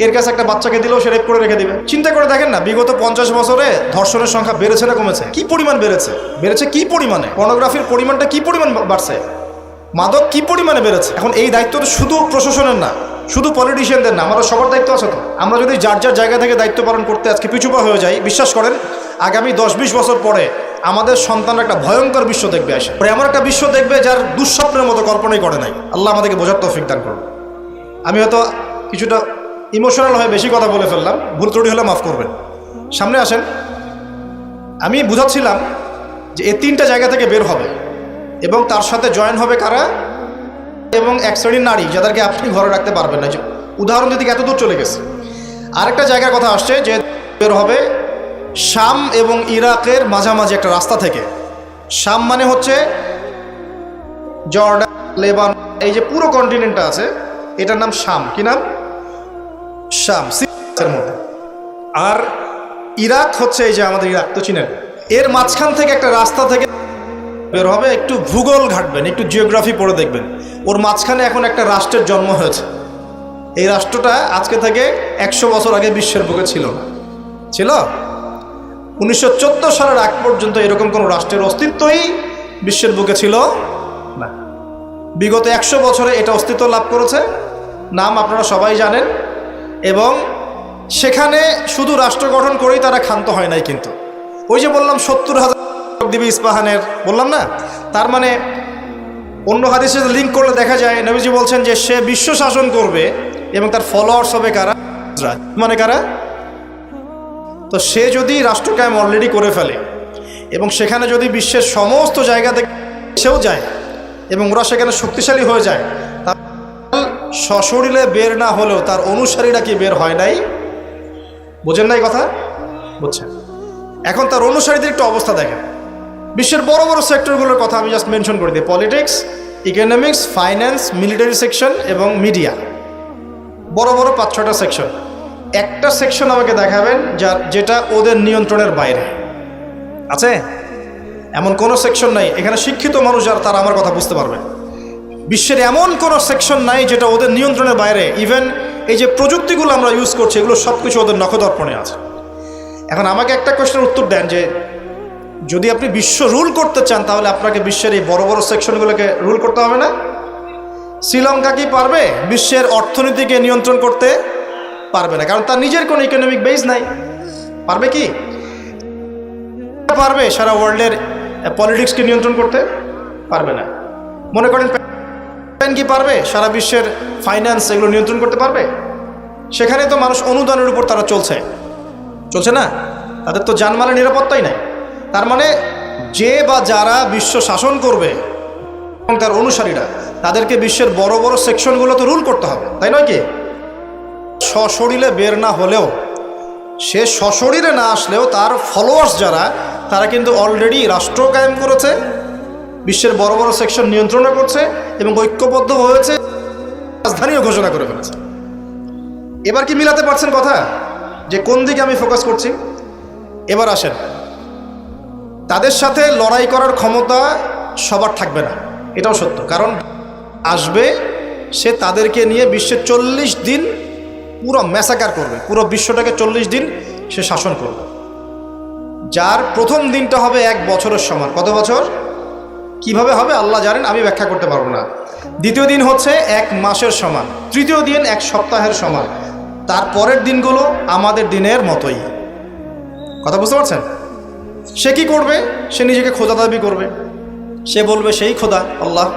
S1: এর কাছে একটা বাচ্চাকে দিলেও সে রেপ করে রেখে দিবে। চিন্তা করে দেখেন না, বিগত 50 বছরে ধর্ষণের সংখ্যা বেড়েছে না কমেছে? কি পরিমাণ বেড়েছে কি পরিমাণে? পর্নোগ্রাফির পরিমাণটা কি পরিমাণ বাড়ছে? মাদক কি পরিমাণে বেড়েছে? এখন এই দায়িত্ব তো শুধু প্রশাসনের না, শুধু পলিটিশিয়ানদের না, আমাদের সবার দায়িত্ব আছে তো। আমরা যদি যার যার জায়গা থেকে দায়িত্ব পালন করতে আজকে পিছুপা হয়ে যাই, বিশ্বাস করেন আগামী 10-20 বছর পরে আমাদের সন্তানরা একটা ভয়ঙ্কর বিশ্ব দেখবে আসে, এমন একটা বিশ্ব দেখবে যার দুঃস্বপ্নের মতো কল্পনাই করে নাই। আল্লাহ আমাদেরকে বোঝার তৌফিক দান করুন। আমি হয়তো কিছুটা ইমোশনাল হয়ে বেশি কথা বলে ফেললাম, ভুল ত্রুটি হলে মাফ করবেন। সামনে আসেন, আমি বুঝাচ্ছিলাম যে এই 3টা জায়গা থেকে বের হবে এবং তার সাথে জয়েন হবে কারা? এবং এক শ্রেণীর নারী যাদেরকে আপনি ঘরে রাখতে পারবেন না। উদাহরণ যদি এত দূর চলে গেছে, আরেকটা জায়গার কথা আসছে যে বের হবে শাম এবং ইরাকের মাঝামাঝি একটা রাস্তা থেকে। শাম মানে হচ্ছে জর্ডান, লেবানন, এই যে পুরো কন্টিনেন্টটা আছে এটার নাম শাম। কি নাম? শাম, সিরিয়ার মধ্যে। আর ইরাক হচ্ছে এই যে আমাদের ইরাক তো চিনেন, এর মাঝখান থেকে একটা রাস্তা থেকে বের হবে। একটু ভূগোল ঘাটবেন, একটু জিওগ্রাফি পড়ে দেখবেন, ওর মাঝখানে এখন একটা রাষ্ট্রের জন্ম হয়েছে। এই রাষ্ট্রটা আজকে থেকে 100 বছর আগে বিশ্বের বুকে ছিল না। ছিল 1914 সালের আগ পর্যন্ত এরকম কোনো রাষ্ট্রের অস্তিত্বই বিশ্বের বুকে ছিল না। বিগত 100 বছরে এটা অস্তিত্ব লাভ করেছে, নাম আপনারা সবাই জানেন। এবং সেখানে শুধু রাষ্ট্র গঠন করেই তারা ক্ষান্ত হয় নাই, কিন্তু ওই যে বললাম 70,000 দিবি ইস্পাহানের, বললাম না? তার মানে অন্য হাদিসে লিঙ্ক করলে দেখা যায় নবীজি বলছেন যে সে বিশ্ব শাসন করবে এবং তার ফলোয়ার্স হবে কারা? মানে কারা? তো সে যদি রাষ্ট্র কায়েম অলরেডি করে ফেলে এবং সেখানে যদি বিশ্বের সমস্ত জায়গা থেকে সেও যায় এবং ওরা সেখানে শক্তিশালী হয়ে যায়, সশরীরে বের না হলেও তার অনুসারীরা কি বের হয় নাই? বোঝেন নাই কথা? বুঝছেন? এখন তার অনুসারীদের একটু অবস্থা দেখেন। বিশ্বের বড় বড় সেক্টরগুলোর কথা আমি জাস্ট মেনশন করে দিই। Politics, economics, finance, military section এবং মিডিয়া। বড় বড় 5-6টা সেকশন। একটা সেকশন আমাকে দেখাবেন যেটা ওদের নিয়ন্ত্রণের বাইরে আছে? এমন কোনো সেকশন নাই। এখানে শিক্ষিত মানুষ যারা তারা আমার কথা বুঝতে পারবে। বিশ্বের এমন কোনো সেকশন নাই যেটা ওদের নিয়ন্ত্রণের বাইরে। ইভেন এই যে প্রযুক্তিগুলো আমরা ইউজ করছি এগুলো সব কিছু ওদের নখদর্পণে আছে। এখন আমাকে একটা কোয়েশ্চেনের উত্তর দেন যে যদি আপনি বিশ্ব রুল করতে চান তাহলে আপনাকে বিশ্বের এই বড় বড় সেকশনগুলোকে রুল করতে হবে না? শ্রীলঙ্কা কি পারবে বিশ্বের অর্থনীতিকে নিয়ন্ত্রণ করতে? পারবে না, কারণ তার নিজের কোনো ইকোনমিক বেস নাই। পারবে কি? পারবে সারা ওয়ার্ল্ডের পলিটিক্সকে নিয়ন্ত্রণ করতে? পারবে না। মনে করেন কি পারবে সারা বিশ্বের ফাইন্যান্স এগুলো নিয়ন্ত্রণ করতে পারবে? সেখানে তো মানুষ অনুদানের উপর তারা চলছে না, তাদের তো জানমালের নিরাপত্তাই নাই। তার মানে যে বা যারা বিশ্ব শাসন করবে এবং তার অনুসারীরা তাদেরকে বিশ্বের বড় বড় সেকশনগুলো তো রুল করতে হবে, তাই নয় কি? সশরীরে বের না হলেও, সে সশরীরে না আসলেও তার ফলোয়ার্স যারা তারা কিন্তু অলরেডি রাষ্ট্র কায়েম করেছে, বিশ্বের বড় বড় সেকশন নিয়ন্ত্রণ করছে এবং ঐক্যবদ্ধ হয়েছে, রাজধানীও ঘোষণা করে ফেলেছে। এবার কি মিলাতে পারছেন কথা যে কোন দিকে আমি ফোকাস করছি? এবার আসেন, তাদের সাথে লড়াই করার ক্ষমতা সবার থাকবে না, এটাও সত্য। কারণ আসবে সে তাদেরকে নিয়ে বিশ্বের 40 দিন পুরো ম্যাসাকার করবে, পুরো বিশ্বটাকে 40 দিন সে শাসন করবে, যার প্রথম দিনটা হবে 1 বছরের সমান। কত বছর? কিভাবে হবে আল্লাহ জানেন, আমি ব্যাখ্যা করতে পারবো না। দ্বিতীয় দিন হচ্ছে 1 মাসের সমান, তৃতীয় দিন 1 সপ্তাহের সমান, তারপরের দিনগুলো আমাদের দিনের মতোই। কথা বুঝতে পারছেন? সে কি করবে? সে নিজেকে খোদা দাবি করবে, সে বলবে সেই খোদা আল্লাহ,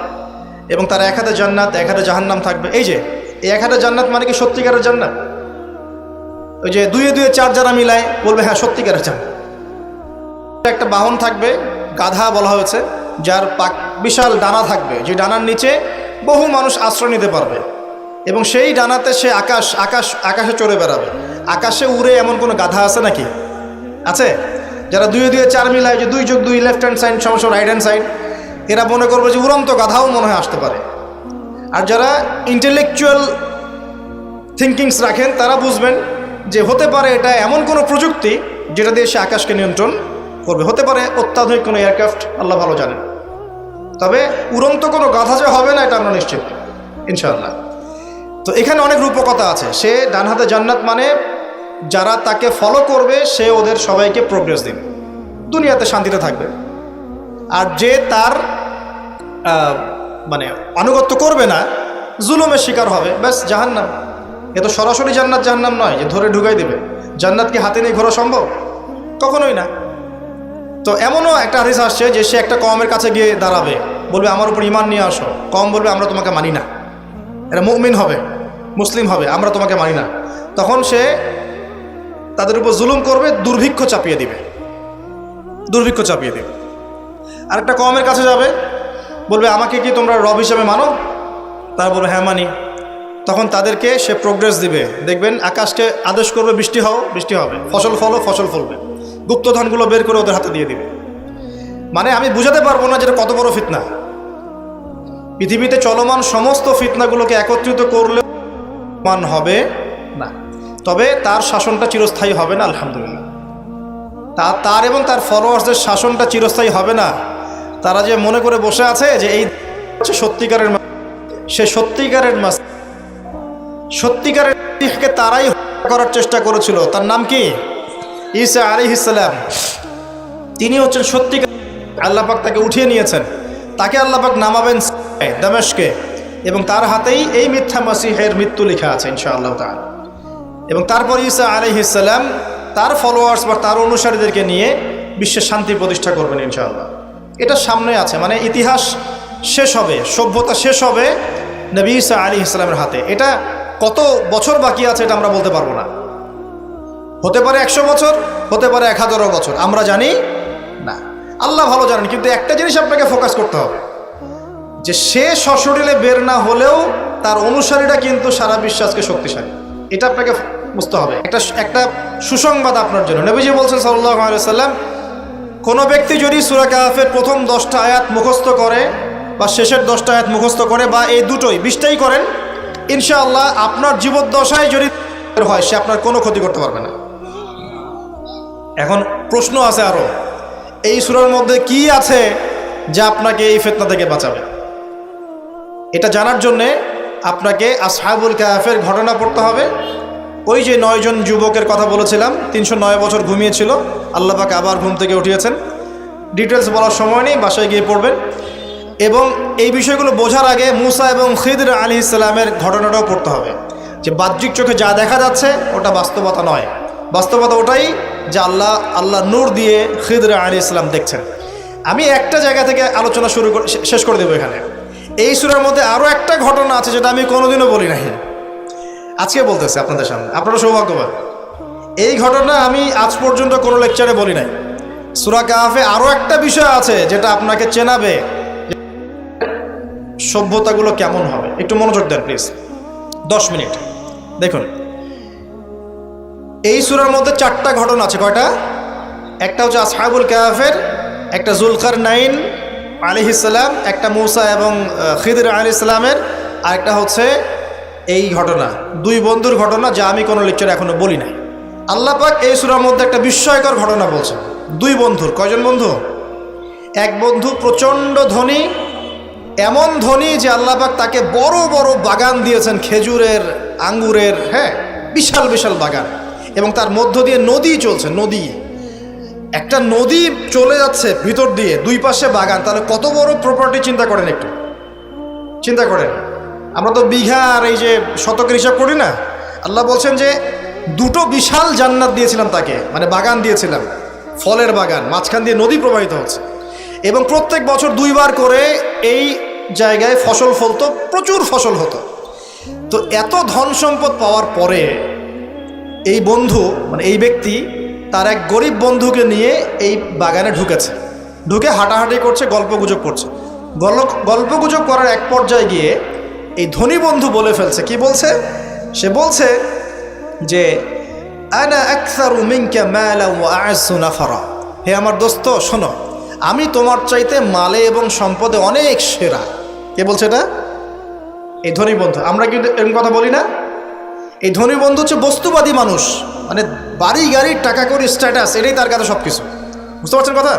S1: এবং তার 1 হাতে জান্নাত 1 হাতে জাহান্নাম থাকবে। এই যে এই 1 হাতে জান্নাত মানে কি সত্যিকারের জান্নাত? ওই যে 2 2 4 যারা মিলায় বলবে হ্যাঁ সত্যিকারের জান্নাত। একটা বাহন থাকবে, গাধা বলা হয়েছে, যার বিশাল ডানা থাকবে, যে ডানার নিচে বহু মানুষ আশ্রয় নিতে পারবে, এবং সেই ডানাতে সে আকাশে চড়ে বেড়াবে। আকাশে উড়ে এমন কোনো গাধা আছে নাকি? আছে? যারা 2 2 4 মিলায়, যে 2 যোগ 2 লেফট হ্যান্ড সাইড সমস্যা রাইট হ্যান্ড সাইড, এরা মনে করবে যে উড়ন্ত গাধাও মনে হয় আসতে পারে। আর যারা ইন্টেলেকচুয়াল থিঙ্কিংস রাখেন তারা বুঝবেন যে হতে পারে এটা এমন কোনো প্রযুক্তি যেটা দিয়ে সে আকাশকে নিয়ন্ত্রণ করবে। হতে পারে অত্যাধুনিক কোনো এয়ারক্রাফট, আল্লাহ ভালো জানেন। তবে উড়ন্ত কোনো গাধা যে হবে না এটা আমরা নিশ্চিত ইনশাআল্লাহ। তো এখানে অনেক রূপকথা আছে। সে ডান হাতে জান্নাত মানে যারা তাকে ফলো করবে সে ওদের সবাইকে প্রোগ্রেস দিবে, দুনিয়াতে শান্তিতে থাকবে। আর যে তার মানে আনুগত্য করবে না, জুলুমের শিকার হবে, ব্যাস জাহান্নাম। এ তো সরাসরি জান্নাত জাহান্নাম নয় যে ধরে ঢুকাই দিবে। জান্নাত কি হাতে নিয়ে ঘোরা সম্ভব? কখনোই না। তো এমনও একটা হাদিস আসছে যে সে একটা কওমের কাছে গিয়ে দাঁড়াবে, বলবে আমার উপর ঈমান নিয়ে আসো। কওম বলবে আমরা তোমাকে মানি না, এটা মুমিন হবে, মুসলিম হবে, আমরা তোমাকে মানি না। তখন সে তাদের উপর জুলুম করবে, দুর্ভিক্ষ চাপিয়ে দিবে। আরেকটা কওমের কাছে যাবে, বলবে আমাকে কি তোমরা রব হিসেবে মানো? তারা বলবে হ্যাঁ মানি। তখন তাদেরকে সে প্রোগ্রেস দিবে, দেখবেন আকাশকে আদেশ করবে বৃষ্টি হও, বৃষ্টি হবে, ফসল ফলো, ফসল ফলবে, গুপ্তধনগুলো বের করে ওদের হাতে দিয়ে দিবে। মানে আমি বুঝাতে পারবো না যেটা কত বড় ফিতনা। পৃথিবীতে চলমান সমস্ত ফিতনাগুলোকে একত্রিত করলে মান হবে না, তবে তার শাসনটা চিরস্থায়ী হবে না। আলহামদুলিল্লাহ, তার এবং তার ফলোয়ার্সদের শাসনটা চিরস্থায়ী হবে না। তারা যে মনে করে বসে আছে যে এই সত্যিকারের, সে সত্যিকারের তারাই করার চেষ্টা করেছিল। তার নাম কি? ঈসা আলাইহিস সালাম। তিনি হচ্ছেন সত্যিকার। আল্লাহ পাক তাকে উঠিয়ে নিয়েছেন, তাকে আল্লাহ পাক নামাবেন দামেস্কে, এবং তার হাতেই এই মিথ্যা মাসিহের মৃত্যু লেখা আছে ইনশাআল্লাহ তাআলা। এবং তারপর ঈসা আলাইহিস সালাম তার ফলোয়ার্স বা তার অনুসারীদেরকে নিয়ে বিশ্বের শান্তি প্রতিষ্ঠা করবেন ইনশাআল্লাহ। এটা সামনে আছে, মানে ইতিহাস শেষ হবে, সভ্যতা শেষ হবে নবী ঈসা আলাইহিস সালামের হাতে। এটা কত বছর বাকি আছে এটা আমরা বলতে পারবো না। হতে পারে 100 বছর, হতে পারে 1000 বছর, আমরা জানি না, আল্লাহ ভালো জানেন। কিন্তু একটা জিনিস আপনাকে ফোকাস করতে হবে যে সে সশরীরে বের না হলেও তার অনুসারীরা কিন্তু সারা বিশ্বাসকে শক্তিশালী। এটা আপনাকে বুঝতে হবে। একটা সুসংবাদ আপনার জন্য। নবীজি বলছেন সাল্লাল্লাহু আলাইহি ওয়াসাল্লাম, কোনো ব্যক্তি যদি সূরা কাহফের প্রথম 10টা আয়াত মুখস্থ করে বা শেষের 10টা আয়াত মুখস্থ করে বা এই দুটোই 20টাই করেন, ইনশাআল্লাহ আপনার জীবদ্দশায় যদি হয় সে আপনার কোনো ক্ষতি করতে পারবে না। এখন প্রশ্ন আছে আরো, এই সূরার মধ্যে কি আছে যা আপনাকে এই ফিতনা থেকে বাঁচাবে? এটা জানার জন্যে আপনাকে আসহাবুল কাহফের ঘটনা পড়তে হবে। ওই যে 9 জন যুবকের কথা বলেছিলাম, 309 বছর ঘুমিয়েছিল, আল্লাহ পাক আবার ঘুম থেকে উঠিয়েছেন। ডিটেলস বলার সময় নেই, বাসায় গিয়ে পড়বেন। এবং এই বিষয়গুলো বোঝার আগে মুসা এবং খিদর আলাইহিস সালামের ঘটনাটাও পড়তে হবে, যে বাহ্যিক চোখে যা দেখা যাচ্ছে ওটা বাস্তবতা নয়। বাস্তবতা ওটাই যে আল্লাহ নূর দিয়ে খিদর আলাইহিস সালাম দেখছেন। আমি একটা জায়গা থেকে আলোচনা শেষ করে দেবো এখানে। এই সূরার মধ্যে আরও একটা ঘটনা আছে যেটা আমি কোনোদিনও বলি নাই, আজকে বলতেছি আপনাদের সামনে। আপনারা সৌভাগ্যবান, এই ঘটনা আমি আজ পর্যন্ত কোনো লেকচারে বলি নাই। সূরা কাহফে আরও একটা বিষয় আছে যেটা আপনাকে চেনাবে সভ্যতাগুলো কেমন হবে। একটু মনোযোগ দেন প্লিজ, 10 মিনিট দেখুন। এই সূরার মধ্যে 4টা ঘটনা আছে। কয়টা? একটা হচ্ছে আসহাবুল কাহফের, একটা যুলকারনাইন আলাইহিস সালাম, একটা মুসা এবং খিদর আলাইহিস সালামের, আর একটা হচ্ছে এই ঘটনা, 2 বন্ধুর ঘটনা যা আমি কোনো লেকচারে এখনো বলি নাই। আল্লাহ পাক এই সূরার মধ্যে একটা বিস্ময়কর ঘটনা বলছেন। 2 বন্ধুর। কয়জন বন্ধু? এক বন্ধু প্রচণ্ড ধনী, এমন ধনী যে আল্লাহ পাক তাকে বড় বড় বাগান দিয়েছেন, খেজুরের, আঙ্গুরের, হ্যাঁ, বিশাল বিশাল বাগান, এবং তার মধ্য দিয়ে নদী চলছে। নদী, একটা নদী চলে যাচ্ছে ভিতর দিয়ে, 2 পাশে বাগান। তাহলে কত বড় প্রপার্টি চিন্তা করেন, একটু চিন্তা করেন। আমরা তো বিঘা আর এই যে শতকের হিসাব করি না। আল্লাহ বলছেন যে 2টো বিশাল জান্নাত দিয়েছিলাম তাকে, মানে বাগান দিয়েছিলাম, ফলের বাগান, মাঝখান দিয়ে নদী প্রবাহিত হচ্ছে, এবং প্রত্যেক বছর 2 বার করে এই জায়গায় ফসল ফলতো, প্রচুর ফসল হতো। তো এত ধন সম্পদ পাওয়ার পরে এই বন্ধু, মানে এই ব্যক্তি, তার এক গরিব বন্ধুকে নিয়ে এই বাগানে ঢুকেছে। ঢুকে হাঁটাহাঁটি করছে, গল্পগুজব করছে। গল্পগুজব করার এক পর্যায়ে গিয়ে এই ধনী বন্ধু বলে ফেলছে। কি বলছে? সে বলছে যে আনা আকসারু মিনকা মালা ওয়া আ'আসু নাফারা। হে আমার দোস্ত শোনো, আমি তোমার চাইতে মালে এবং সম্পদে অনেক সেরা। কে বলছে এটা? এই ধনী বন্ধু। আমরা কিন্তু এরকম কথা বলি না। এই ধনী বন্ধু হচ্ছে বস্তুবাদী মানুষ, মানে বাড়ি গাড়ি, টাকা করি, স্ট্যাটাস, এটাই তার কাছে সব কিছু। বুঝতে পারছেন কথা?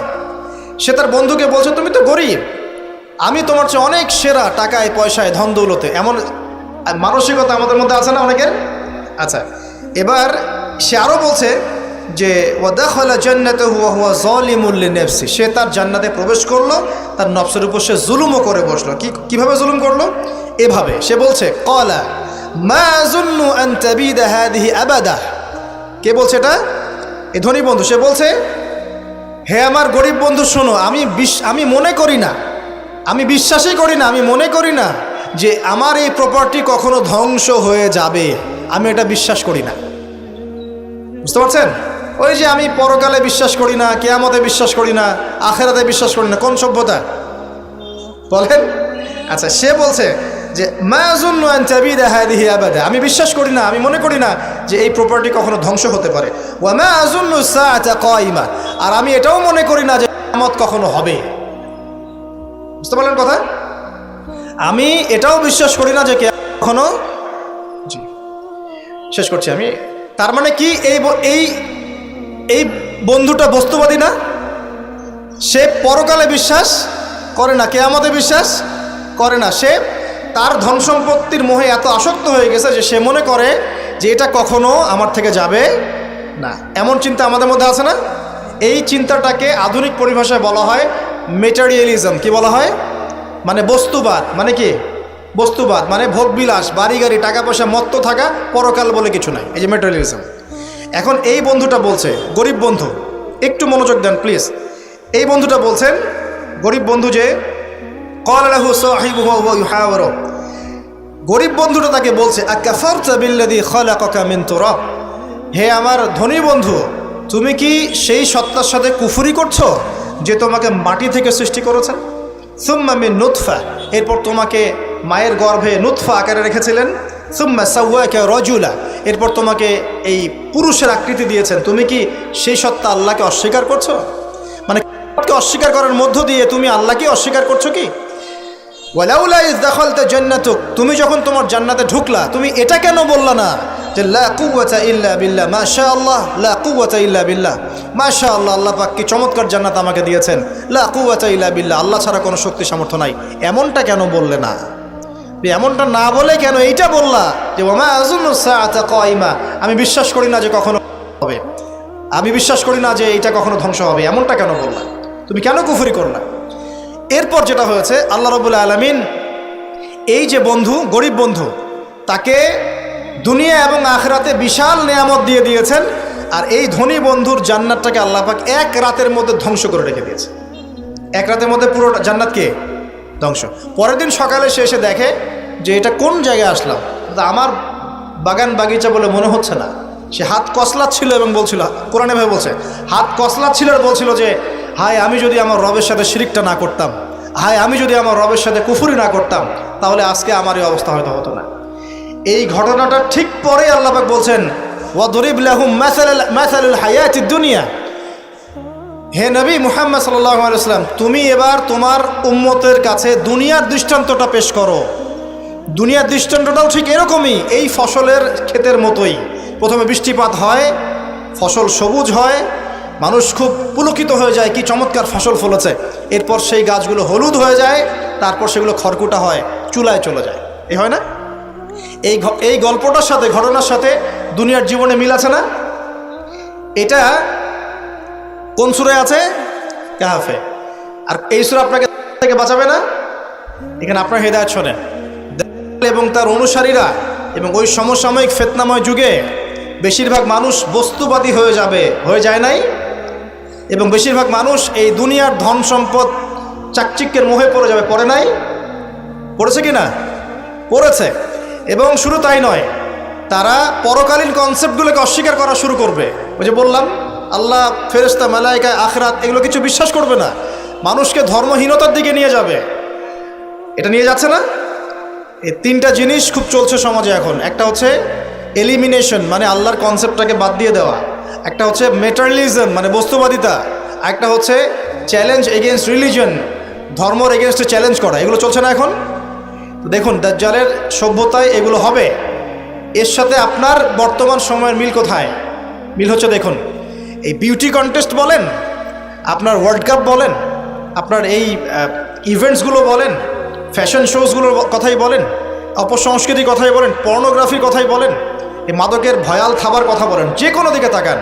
S1: সে তার বন্ধুকে বলছে তুমি তো গরিব, আমি তোমার চেয়ে অনেক সেরা টাকায়, পয়সায়, ধন দৌলতে। এমন মানসিকতা আমাদের মধ্যে আছে না অনেকের? আচ্ছা, এবার সে আরও বলছে যে ওয়াদাখালা জান্নাতাহু ওয়া হুয়া যালিমুল লিনাফসি। সে তার জান্নাতে প্রবেশ করলো, তার নফসের উপর সে জুলুমও করে বসলো। কিভাবে জুলুম করলো? এভাবে সে বলছে ক্বালা মা আযুন্নু আন তাবিদা হাযিহি আবাদা। কে বলছে এটা? এই ধনী বন্ধু। সে বলছে, হে আমার গরিব বন্ধু শোনো, আমি মনে করি না, আমি বিশ্বাসই করি না, আমি মনে করি না যে আমার এই প্রপার্টি কখনো ধ্বংস হয়ে যাবে। আমি এটা বিশ্বাস করি না। বুঝতে পারছেন? ওই যে আমি পরকালে বিশ্বাস করি না, কিয়ামতে বিশ্বাস করি না, আখেরাতে বিশ্বাস করি না। কোন সভ্যতা বলেন? আচ্ছা, সে বলছে যে মা আযুন্নু আন তাবিদা হাযিহি আবাদা। আমি বিশ্বাস করি না, আমি মনে করি না যে এই প্রপার্টি কখনো ধ্বংস হতে পারে। ওয়া মা আযুন্নু সাআতা কায়িমা। আর আমি এটাও মনে করি না যে কিয়ামত কখনো হবে। বুঝতে পারলেন কথা? আমি এটাও বিশ্বাস করি না যে কখনো। জি, শেষ করছি আমি। তার মানে কি, এই বন্ধুটা বস্তুবাদী না? সে পরকালে বিশ্বাস করে না, কিয়ামতে বিশ্বাস করে না। সে তার ধন সম্পত্তির মোহে এত আসক্ত হয়ে গেছে যে সে মনে করে যে এটা কখনো আমার থেকে যাবে না। এমন চিন্তা আমাদের মধ্যে আছে না? এই চিন্তাটাকে আধুনিক পরিভাষায় বলা হয় মেটেরিয়ালিজম। কি বলা হয়? মানে বস্তুবাদ। মানে কি? বস্তুবাদ মানে ভোগবিলাস, বাড়ি গাড়ি, টাকা পয়সা, মত্ত থাকা, পরকাল বলে কিছু নাই। এই যে মেটেরিয়ালিজম। এখন এই বন্ধুটা বলছে, গরিব বন্ধু, একটু মনোযোগ দেন প্লিজ। এই বন্ধুটা বলছেন, গরিব বন্ধু, যে ক্বালা লাহু সাহিবুহু ওয়া ইউহাওয়ারু। গরিব বন্ধুটা তাকে বলছে আকাফারতা বিল্লাযী খালাকাকা মিন তুরাব। হে আমার ধনী বন্ধু, তুমি কি সেই সত্তার সাথে কুফরি করছো যে তোমাকে মাটি থেকে সৃষ্টি করেছেন? সুম্মা মিন নুতফা, এরপর তোমাকে মায়ের গর্ভে নুতফা আকারে রেখেছিলেন, সুম্মা সাওয়াকা রাজুলা, এরপর তোমাকে এই পুরুষের আকৃতি দিয়েছেন, তুমি কি সেই সত্তা আল্লাহকে অস্বীকার করছো? মানে অস্বীকার করার মধ্য দিয়ে তুমি আল্লাহকে অস্বীকার করছো কি? ওয়ালাউলা ইয দাখালতা জান্নাতুক, তুমি যখন তোমার জান্নাতে ঢুকলা তুমি এটা কেন বললা না যে লা কুওয়াতা ইল্লা বিল্লাহ, মাশাআল্লাহ, লা কুওয়াতা ইল্লা বিল্লাহ, মাশাআল্লাহ, আল্লাহ পাক কি চমৎকার জান্নাত আমাকে দিয়েছেন, লা কুওয়াতা ইল্লা বিল্লাহ, আল্লাহ ছাড়া কোনো শক্তি সামর্থ্য নাই, এমনটা কেন বললে না? এমনটা না বলে কেন এইটা বললা যে ওমা আযুন্নু সাআতা কায়িমা, আমি বিশ্বাস করি না যে কখনো হবে, আমি বিশ্বাস করি না যে এটা কখনো ধ্বংস হবে, এমনটা কেন বললা? তুমি কেন কুফরি করলা? এরপর যেটা হয়েছে, আল্লাহ রাব্বুল আলামিন এই যে বন্ধু, গরিব বন্ধু, তাকে দুনিয়া এবং আখিরাতে বিশাল নেয়ামত দিয়ে দিয়েছেন, আর এই ধনী বন্ধুর জান্নাতটাকে আল্লাহ পাক এক রাতের মধ্যে ধ্বংস করে রেখে দিয়েছে। এক রাতের মধ্যে পুরো জান্নাতকে ধ্বংস। পরের দিন সকালে সে এসে দেখে যে এটা কোন জায়গায় আসলাম, আমার বাগান বাগিচা বলে মনে হচ্ছে না। সে হাত কসলাচ্ছিল এবং বলছিল, কোরআনে ভাবে বলছে, হাত কসলাচ্ছিল আর বলছিল যে হায় আমি যদি আমার রবের সাথে শিরিকটা না করতাম, হায় আমি যদি আমার রবের সাথে কুফরি না করতাম, তাহলে আজকে আমার এই অবস্থা হয়তো হতো না। এই ঘটনাটা ঠিক পরে আল্লাহ পাক বলছেন ওয়াদরিব লাহুম মাসালুল হায়াতিদ দুনিয়া, হে নবী মুহাম্মদ সাল্লাল্লাহু আলাইহি ওয়াসাল্লাম, তুমি এবার তোমার উম্মতের কাছে দুনিয়ার দৃষ্টান্তটা পেশ করো। দুনিয়ার দৃষ্টান্তটাও ঠিক এরকমই, এই ফসলের ক্ষেতের মতোই। প্রথমে বৃষ্টিপাত হয়, ফসল সবুজ হয়, মানুষ খুব পুলকিত হয়ে যায়, কি চমৎকার ফসল ফলেছে। এরপর সেই গাছগুলো হলুদ হয়ে যায়, তারপর সেগুলো খড়কুটা হয়, চুলায় চলে যায়। এই হয় না? এই গল্পটার সাথে, ঘটনার সাথে দুনিয়ার জীবনে মিল আছে না? এটা কোন সূরায় আছে? কাহফে। আর এই সূরা আপনাকে থেকে বাঁচাবে না? এখানে আপনার হেদায়েত শোনেন। এবং তার অনুসারীরা এবং ওই সমসাময়িক ফিতনাময় যুগে বেশিরভাগ মানুষ বস্তুবাদী হয়ে যাবে, হয়ে যায় নাই? এবং বেশিরভাগ মানুষ এই দুনিয়ার ধন সম্পদ চাকচিক্যের মোহে পড়ে যাবে, পড়ে নাই? পড়েছে কি না? পড়েছে। এবং শুধু তাই নয়, তারা পরকালীন কনসেপ্টগুলোকে অস্বীকার করা শুরু করবে। ওই যে বললাম, আল্লাহ, ফেরেশতা, মালায়েকা, আখিরাত, এগুলো কিছু বিশ্বাস করবে না, মানুষকে ধর্মহীনতার দিকে নিয়ে যাবে। এটা নিয়ে যাচ্ছে না? এই তিনটা জিনিস খুব চলছে সমাজে এখন। একটা হচ্ছে এলিমিনেশন, মানে আল্লাহর কনসেপ্টটাকে বাদ দিয়ে দেওয়া। একটা হচ্ছে মেটারিয়ালিজম, মানে বস্তুবাদিতা। একটা হচ্ছে চ্যালেঞ্জ এগেনস্ট রিলিজন, ধর্মর এগেনস্টে চ্যালেঞ্জ করা। এগুলো চলছে না এখন? দেখুন, দাজ্জালের সভ্যতায় এগুলো হবে। এর সাথে আপনার বর্তমান সময়ের মিল কোথায়? মিল হচ্ছে, দেখুন, এই বিউটি কন্টেস্ট বলেন, আপনার ওয়ার্ল্ড কাপ বলেন, আপনার এই ইভেন্টসগুলো বলেন, ফ্যাশন শোজগুলোর কথাই বলেন, অপসংস্কৃতির কথাই বলেন, পর্নোগ্রাফির কথাই বলেন, এই মাদকের ভয়াল খাবার কথা বলেন, যে কোনো দিকে তাকান,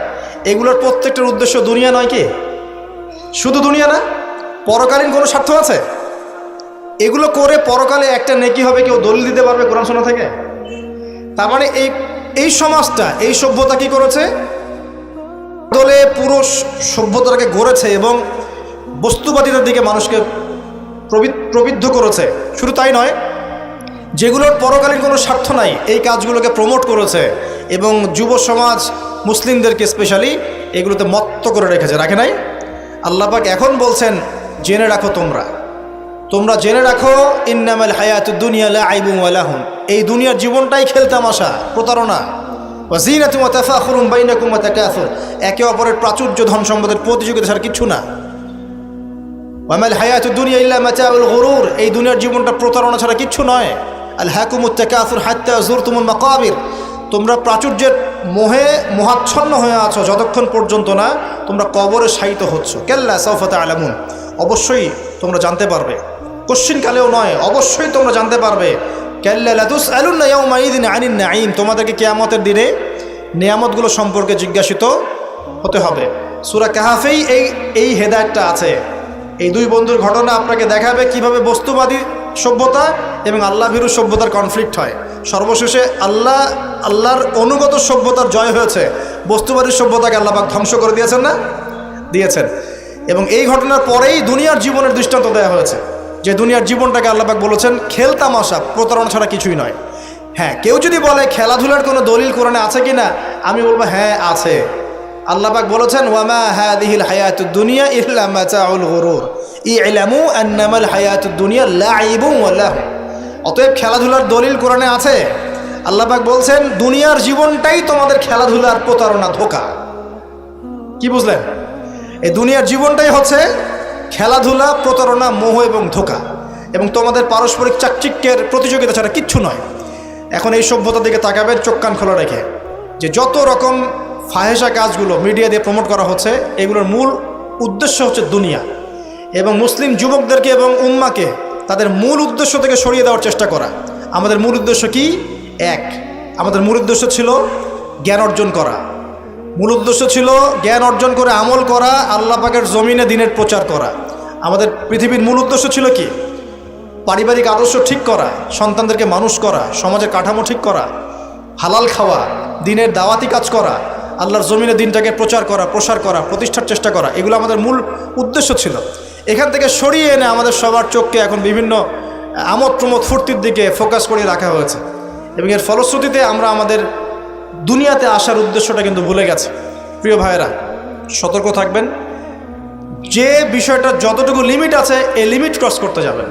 S1: এগুলোর প্রত্যেকটার উদ্দেশ্য দুনিয়া নয় কি? শুধু দুনিয়া না, পরকালীন কোনো স্বার্থ আছে? এগুলো করে পরকালে একটা নেকি হবে, কেউ দলিল দিতে পারবে কোরআন শোনা থেকে? তার মানে এই সমাজটা, এই সভ্যতা কি করেছে? দলে পুরো সভ্যতাকে গড়েছে এবং বস্তুবাদিতার দিকে মানুষকে প্রবৃদ্ধ করেছে। শুধু তাই নয়, যেগুলোর পরকালীন কোনো স্বার্থ নাই এই কাজগুলোকে প্রমোট করেছে এবং যুব সমাজ, মুসলিমদেরকে স্পেশালি এগুলোতে মত্ত করে রেখেছে, রাখে নাই? আল্লাহ পাক এখন বলছেন, জেনে রাখো, তোমরা জেনে রাখো, ইন্নামাল হায়াতুদ দুনিয়া লাইবুন ওয়া লাহুন, এই দুনিয়ার জীবনটাই খেলতামাশা, প্রতারণা। ওয়া যিনাতুন ওয়া তাফাখুরুন বাইনাকুম ওয়া তাকাসুর, একে অপরের প্রাচুর্য, ধন সম্পদের প্রতিযোগিতা ছাড়া কিচ্ছু না। ওয়া মাল হায়াতুদ দুনিয়া ইল্লা মাতাউল গুরুর, এই দুনিয়ার জীবনটা প্রতারণা ছাড়া কিচ্ছু নয়। আল হাকুমুত তাকাসুর হাত্তা যুরতুমুল মাকাবির, তোমরা প্রাচুর্যের মোহে মোহাচ্ছন্ন হয়ে আছো যতক্ষণ পর্যন্ত না তোমরা কবরে শায়িত হচ্ছ। কাল্লা সাউফা তা'লামুন, অবশ্যই তোমরা জানতে পারবে, কোশ্চিনকালেও নয়, অবশ্যই তোমরা জানতে পারবে। কাল্লা লাতুসআলুন্না ইয়াওমাইযিন আনিন নাঈম, তোমাদেরকে কিয়ামতের দিনে নিয়ামতগুলো সম্পর্কে জিজ্ঞাসিত হতে হবে। সূরা কাহফেই এই হেদায়েতটা আছে। এই দুই বন্ধুর ঘটনা আপনাকে দেখাবে কিভাবে বস্তুবাদী সভ্যতা এবং আল্লাহভীরু সভ্যতার কনফ্লিক্ট হয়। সর্বশেষে আল্লাহর অনুগত সভ্যতার জয় হয়েছে, বস্তুবাদী সভ্যতাকে আল্লাহ পাক ধ্বংস করে দিয়েছেন না? দিয়েছেন। এবং এই ঘটনার পরেই দুনিয়ার জীবনের দৃষ্টান্ত দেওয়া হয়েছে, যে দুনিয়ার জীবনটাকে আল্লাহ পাক বলেছেন খেলতামাশা, প্রতারণা ছাড়া কিছুই নয়। হ্যাঁ, কেউ যদি বলে খেলাধুলার কোনো দলিল কোরআনে আছে কি না, আমি বলবো হ্যাঁ আছে। আল্লাহ পাক বলেছেন, ওয়ামা হাদিহিল হায়াতুদ দুনিয়া ইল্লা মাতাউল গুরুর ইলামু আন্নামাল হায়াতুদ দুনিয়া লাইবুন ওয়া লাহু, অতএব খেলাধুলার দলিল কোরআনে আছে। আল্লাহ পাক বলছেন দুনিয়ার জীবনটাই তোমাদের খেলাধুলার প্রতারণা, ধোঁকা। কি বুঝলেন? এই দুনিয়ার জীবনটাই হচ্ছে খেলাধুলা, প্রতারণা, মোহ এবং ধোঁকা, এবং তোমাদের পারস্পরিক চাকচিক্যের প্রতিযোগিতা ছাড়া কিচ্ছু নয়। এখন এই সভ্যতার দিকে তাকাবেন চোখ কান খোলা রেখে, যে যত রকম ফাহেসা কাজগুলো মিডিয়া দিয়ে প্রমোট করা হচ্ছে, এগুলোর মূল উদ্দেশ্য হচ্ছে দুনিয়া, এবং মুসলিম যুবকদেরকে এবং উম্মাকে তাদের মূল উদ্দেশ্য থেকে সরিয়ে দেওয়ার চেষ্টা করা। আমাদের মূল উদ্দেশ্য কি? এক, আমাদের মূল উদ্দেশ্য ছিল জ্ঞান অর্জন করা। মূল উদ্দেশ্য ছিল জ্ঞান অর্জন করে আমল করা, আল্লাহ পাকের জমিনে দ্বীনের প্রচার করা। আমাদের পৃথিবীর মূল উদ্দেশ্য ছিল কি? পারিবারিক আদর্শ ঠিক করা, সন্তানদেরকে মানুষ করা, সমাজের কাঠামো ঠিক করা, হালাল খাওয়া, দ্বীনের দাওয়াতি কাজ করা, আল্লাহর জমিনে দ্বীনটাকে প্রচার করা, প্রসার করা, প্রতিষ্ঠার চেষ্টা করা। এগুলো আমাদের মূল উদ্দেশ্য ছিল। এখান থেকে সরিয়ে এনে আমাদের সবার চোখকে এখন বিভিন্ন আমোদ প্রমোদ ফুর্তির দিকে ফোকাস করে রাখা হয়েছে, এবং এর ফলশ্রুতিতে আমরা আমাদের দুনিয়াতে আসার উদ্দেশ্যটা কিন্তু ভুলে গেছি। প্রিয় ভাইয়েরা, সতর্ক থাকবেন। যে বিষয়টা যতটুকু লিমিট আছে, এই লিমিট ক্রস করতে যাবেন।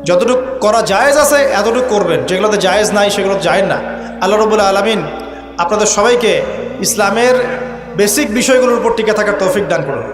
S1: যতটুকু করা জায়েজ আছে এতটুকু করবেন, যেগুলোতে জায়েজ নাই সেগুলো জায়েজ না। আল্লাহ রাব্বুল আলামিন আপনাদের সবাইকে ইসলামের বেসিক বিষয়গুলোর উপর টিকে থাকার তৌফিক দান করুন।